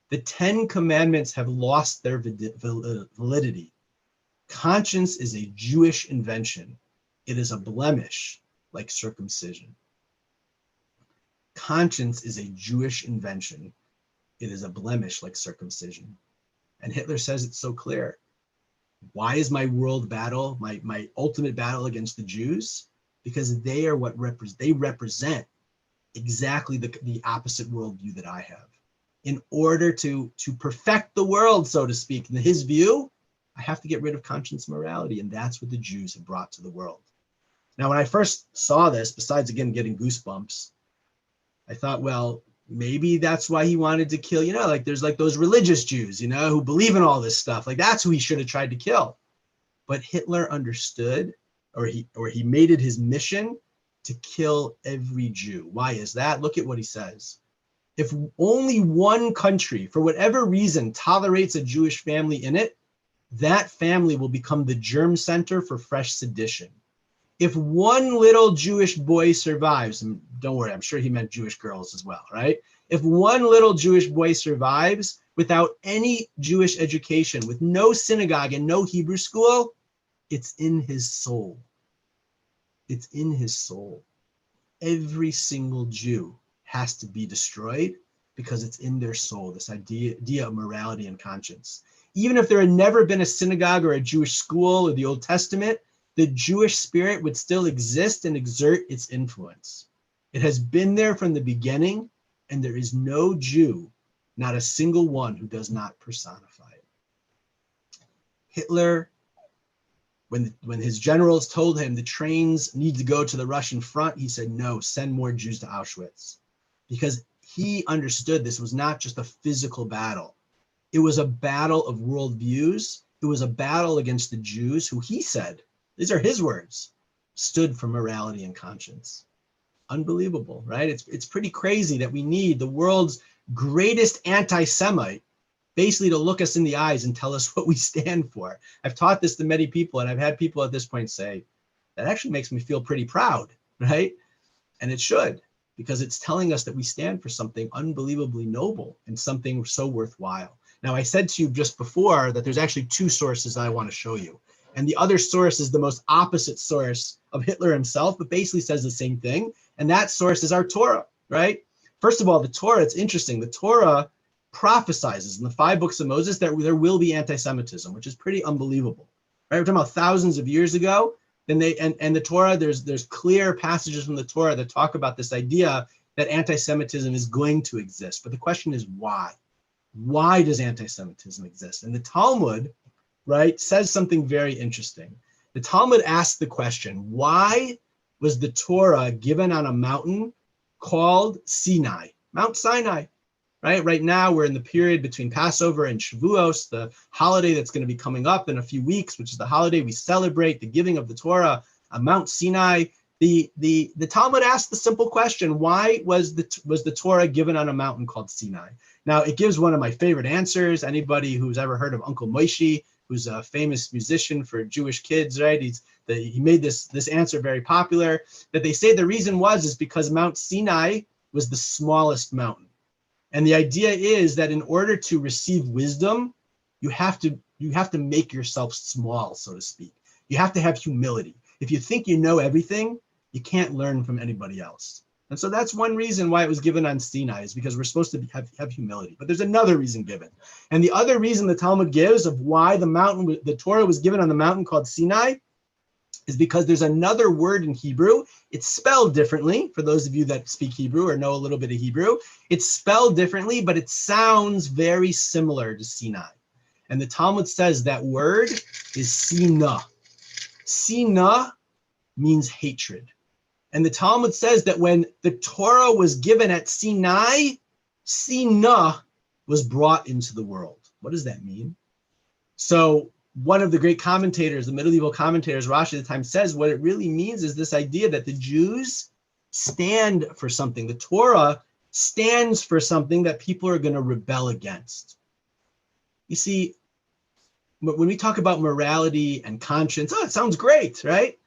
The 10 commandments have lost their validity. Conscience is a Jewish invention. It is a blemish like circumcision. Conscience is a Jewish invention. It is a blemish like circumcision. And Hitler says it's so clear. Why is my world battle, my ultimate battle against the Jews? Because they are they represent exactly the opposite worldview that I have. In order to perfect the world, so to speak, in his view, I have to get rid of conscience and morality, and that's what the Jews have brought to the world. Now, when I first saw this, besides, again, getting goosebumps, I thought, well, maybe that's why he wanted to kill, like there's like those religious Jews, who believe in all this stuff. Like that's who he should have tried to kill. But Hitler understood, or he made it his mission to kill every Jew. Why is that? Look at what he says. If only one country, for whatever reason, tolerates a Jewish family in it, that family will become the germ center for fresh sedition. If one little Jewish boy survives, and don't worry, I'm sure he meant Jewish girls as well, right? If one little Jewish boy survives without any Jewish education, with no synagogue and no Hebrew school, it's in his soul. It's in his soul. Every single Jew has to be destroyed because it's in their soul, this idea of morality and conscience. Even if there had never been a synagogue or a Jewish school or the Old Testament, the Jewish spirit would still exist and exert its influence. It has been there from the beginning, and there is no Jew, not a single one, who does not personify it. Hitler, when his generals told him the trains need to go to the Russian front, he said, no, send more Jews to Auschwitz. Because he understood this was not just a physical battle. It was a battle of worldviews. It was a battle against the Jews who he said, these are his words, stood for morality and conscience. Unbelievable, right? It's pretty crazy that we need the world's greatest anti-Semite basically to look us in the eyes and tell us what we stand for. I've taught this to many people, and I've had people at this point say, that actually makes me feel pretty proud, right? And it should, because it's telling us that we stand for something unbelievably noble and something so worthwhile. Now, I said to you just before that there's actually two sources I want to show you. And the other source is the most opposite source of Hitler himself, but basically says the same thing. And that source is our Torah, right? First of all, the Torah, it's interesting. The Torah prophesizes in the 5 books of Moses that there will be anti-Semitism, which is pretty unbelievable, right? We're talking about thousands of years ago. And the Torah, there's clear passages from the Torah that talk about this idea that anti-Semitism is going to exist. But the question is why? Why does anti-Semitism exist? And the Talmud, right, says something very interesting. The Talmud asks the question, why was the Torah given on a mountain called Sinai, Mount Sinai, right? Right now we're in the period between Passover and Shavuos, the holiday that's going to be coming up in a few weeks, which is the holiday we celebrate the giving of the Torah on Mount Sinai. The Talmud asks the simple question, why was the Torah given on a mountain called Sinai? Now, it gives one of my favorite answers. Anybody who's ever heard of Uncle Moshe, who's a famous musician for Jewish kids, right? He made this answer very popular, that they say the reason is because Mount Sinai was the smallest mountain. And the idea is that in order to receive wisdom, you have to make yourself small, so to speak. You have to have humility. If you think you know everything, you can't learn from anybody else. And so that's one reason why it was given on Sinai, is because we're supposed to have humility. But there's another reason given. And the other reason the Talmud gives of why the Torah was given on the mountain called Sinai is because there's another word in Hebrew. It's spelled differently. For those of you that speak Hebrew or know a little bit of Hebrew, it's spelled differently, but it sounds very similar to Sinai. And the Talmud says that word is Sina. Sina means hatred. And the Talmud says that when the Torah was given at Sinai, Sina was brought into the world. What does that mean? So one of the great commentators, the medieval commentators, Rashi at the time, says what it really means is this idea that the Jews stand for something. The Torah stands for something that people are going to rebel against. You see, when we talk about morality and conscience, it sounds great, right?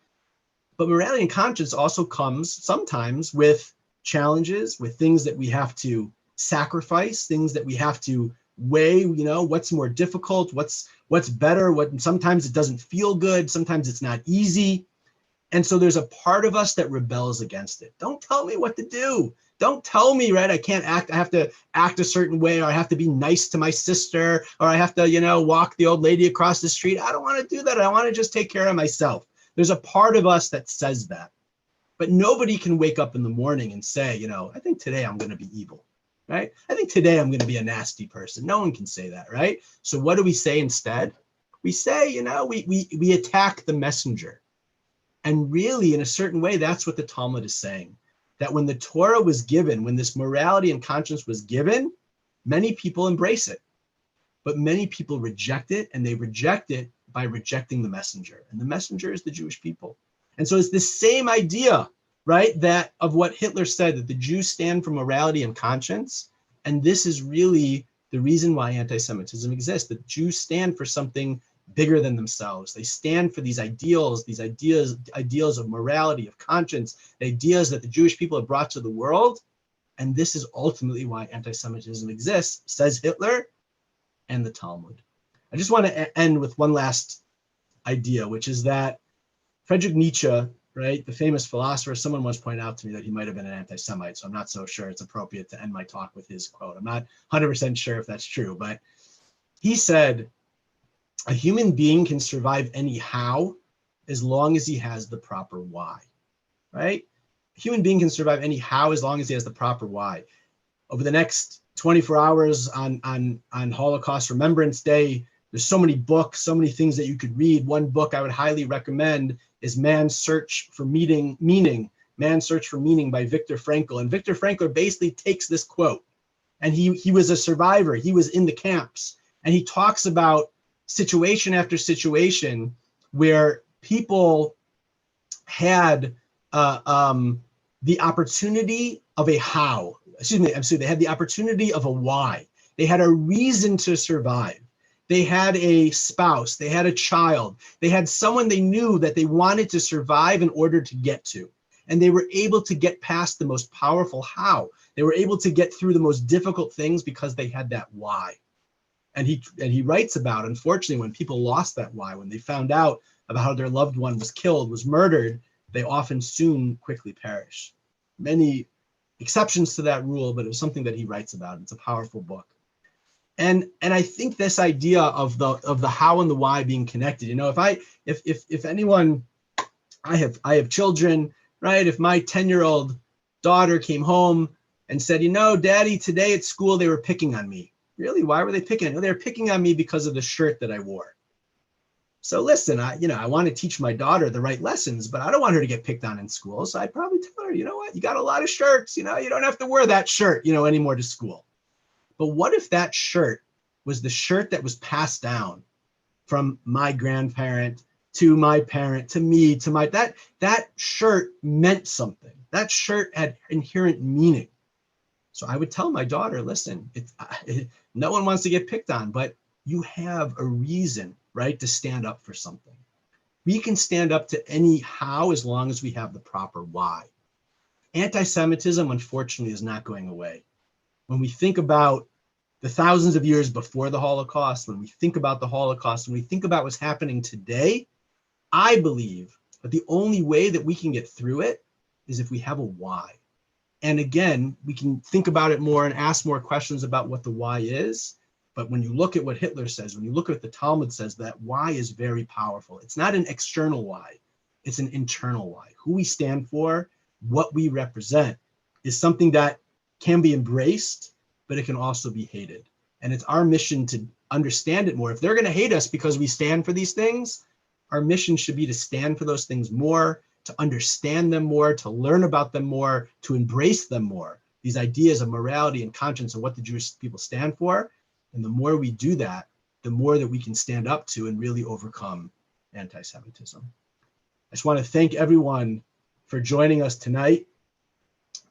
But morality and conscience also comes sometimes with challenges, with things that we have to sacrifice, things that we have to weigh, what's more difficult, what's better, sometimes it doesn't feel good, sometimes it's not easy. And so there's a part of us that rebels against it. Don't tell me what to do. Don't tell me, right, I can't act, I have to act a certain way, or I have to be nice to my sister, or I have to, walk the old lady across the street. I don't want to do that. I want to just take care of myself. There's a part of us that says that. But nobody can wake up in the morning and say, I think today I'm going to be evil, right? I think today I'm going to be a nasty person. No one can say that, right? So what do we say instead? We say, we attack the messenger. And really, in a certain way, that's what the Talmud is saying. That when the Torah was given, when this morality and conscience was given, many people embrace it. But many people reject it, and they reject it by rejecting the messenger. And the messenger is the Jewish people. And so it's the same idea, right, that of what Hitler said, that the Jews stand for morality and conscience. And this is really the reason why anti-Semitism exists. The Jews stand for something bigger than themselves. They stand for these ideals of morality, of conscience, the ideas that the Jewish people have brought to the world. And this is ultimately why anti-Semitism exists, says Hitler and the Talmud. I just want to end with one last idea, which is that Friedrich Nietzsche, right, the famous philosopher, someone once pointed out to me that he might have been an anti-Semite, so I'm not so sure it's appropriate to end my talk with his quote. I'm not 100% sure if that's true, but he said, a human being can survive anyhow as long as he has the proper why, right? A human being can survive anyhow as long as he has the proper why. Over the next 24 hours on Holocaust Remembrance Day, there's so many books, so many things that you could read. One book I would highly recommend is Man's Search for Meaning, Man's Search for Meaning by Viktor Frankl. And Viktor Frankl basically takes this quote, and he was a survivor. He was in the camps, and he talks about situation after situation where people had the opportunity of a how. They had the opportunity of a why. They had a reason to survive. They had a spouse, they had a child, they had someone they knew that they wanted to survive in order to get to. And they were able to get past the most powerful how. They were able to get through the most difficult things because they had that why. And he writes about, unfortunately, when people lost that why, when they found out about how their loved one was killed, was murdered, they often soon quickly perish. Many exceptions to that rule, but it was something that he writes about. It's a powerful book. And I think this idea of the how and the why being connected, if anyone, I have children, right? If my 10-year-old daughter came home and said, Daddy, today at school, they were picking on me. Really? Why were they picking on me? They were picking on me because of the shirt that I wore. So listen, I want to teach my daughter the right lessons, but I don't want her to get picked on in school. So I'd probably tell her, you know what? You got a lot of shirts, you don't have to wear that shirt, anymore to school. But what if that shirt was the shirt that was passed down from my grandparent to my parent, to me, to my, that shirt meant something. That shirt had inherent meaning. So I would tell my daughter, listen, no one wants to get picked on, but you have a reason, right, to stand up for something. We can stand up to any how as long as we have the proper why. Anti-Semitism, unfortunately, is not going away. When we think about the thousands of years before the Holocaust, when we think about the Holocaust, when we think about what's happening today, I believe that the only way that we can get through it is if we have a why. And again, we can think about it more and ask more questions about what the why is. But when you look at what Hitler says, when you look at what the Talmud says, that why is very powerful. It's not an external why, it's an internal why. Who we stand for, what we represent is something that can be embraced, but it can also be hated. And it's our mission to understand it more. If they're going to hate us because we stand for these things, our mission should be to stand for those things more, to understand them more, to learn about them more, to embrace them more. These ideas of morality and conscience and what the Jewish people stand for. And the more we do that, the more that we can stand up to and really overcome anti-Semitism. I just want to thank everyone for joining us tonight.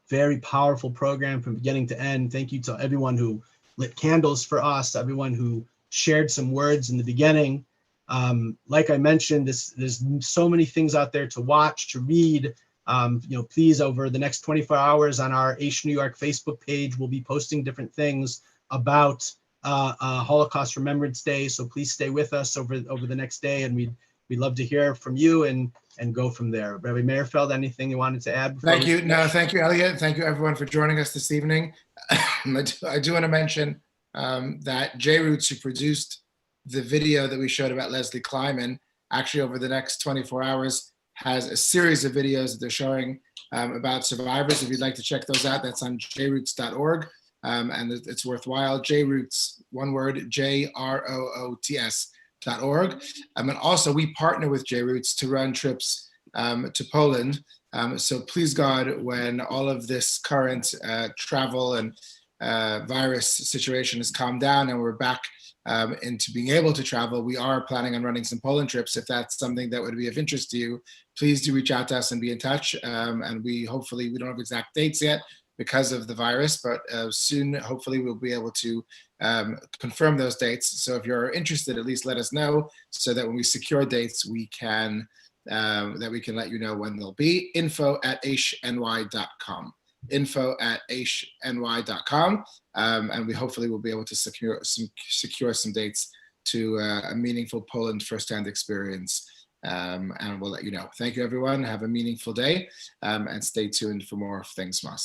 Very powerful program from beginning to end. Thank you to everyone who lit candles for us, everyone who shared some words in the beginning. Like I mentioned, there's so many things out there to watch, to read. Please, over the next 24 hours on our Aish New York Facebook page, we'll be posting different things about Holocaust Remembrance Day. So please stay with us over the next day, and we'd love to hear from you and go from there. Rabbi Meirfeld, anything you wanted to add? Thank you. No, thank you, Elliot. Thank you, everyone, for joining us this evening. I do want to mention that J Roots, who produced the video that we showed about Leslie Kleiman, actually over the next 24 hours has a series of videos that they're showing about survivors. If you'd like to check those out, that's on jroots.org, and it's worthwhile. Jroots, one word, JROOTS.org. And also we partner with J Roots to run trips to Poland. So please God, when all of this current travel and virus situation has calmed down and we're back into being able to travel, we are planning on running some Poland trips. If that's something that would be of interest to you, please do reach out to us and be in touch. And we don't have exact dates yet because of the virus, but soon, hopefully we'll be able to confirm those dates. So if you're interested, at least let us know so that when we secure dates, we can let you know when they'll be. info@aishny.com. info@aishny.com, and we hopefully will be able to secure some dates to a meaningful Poland firsthand experience, and we'll let you know. Thank you, everyone. Have a meaningful day, and stay tuned for more things from us.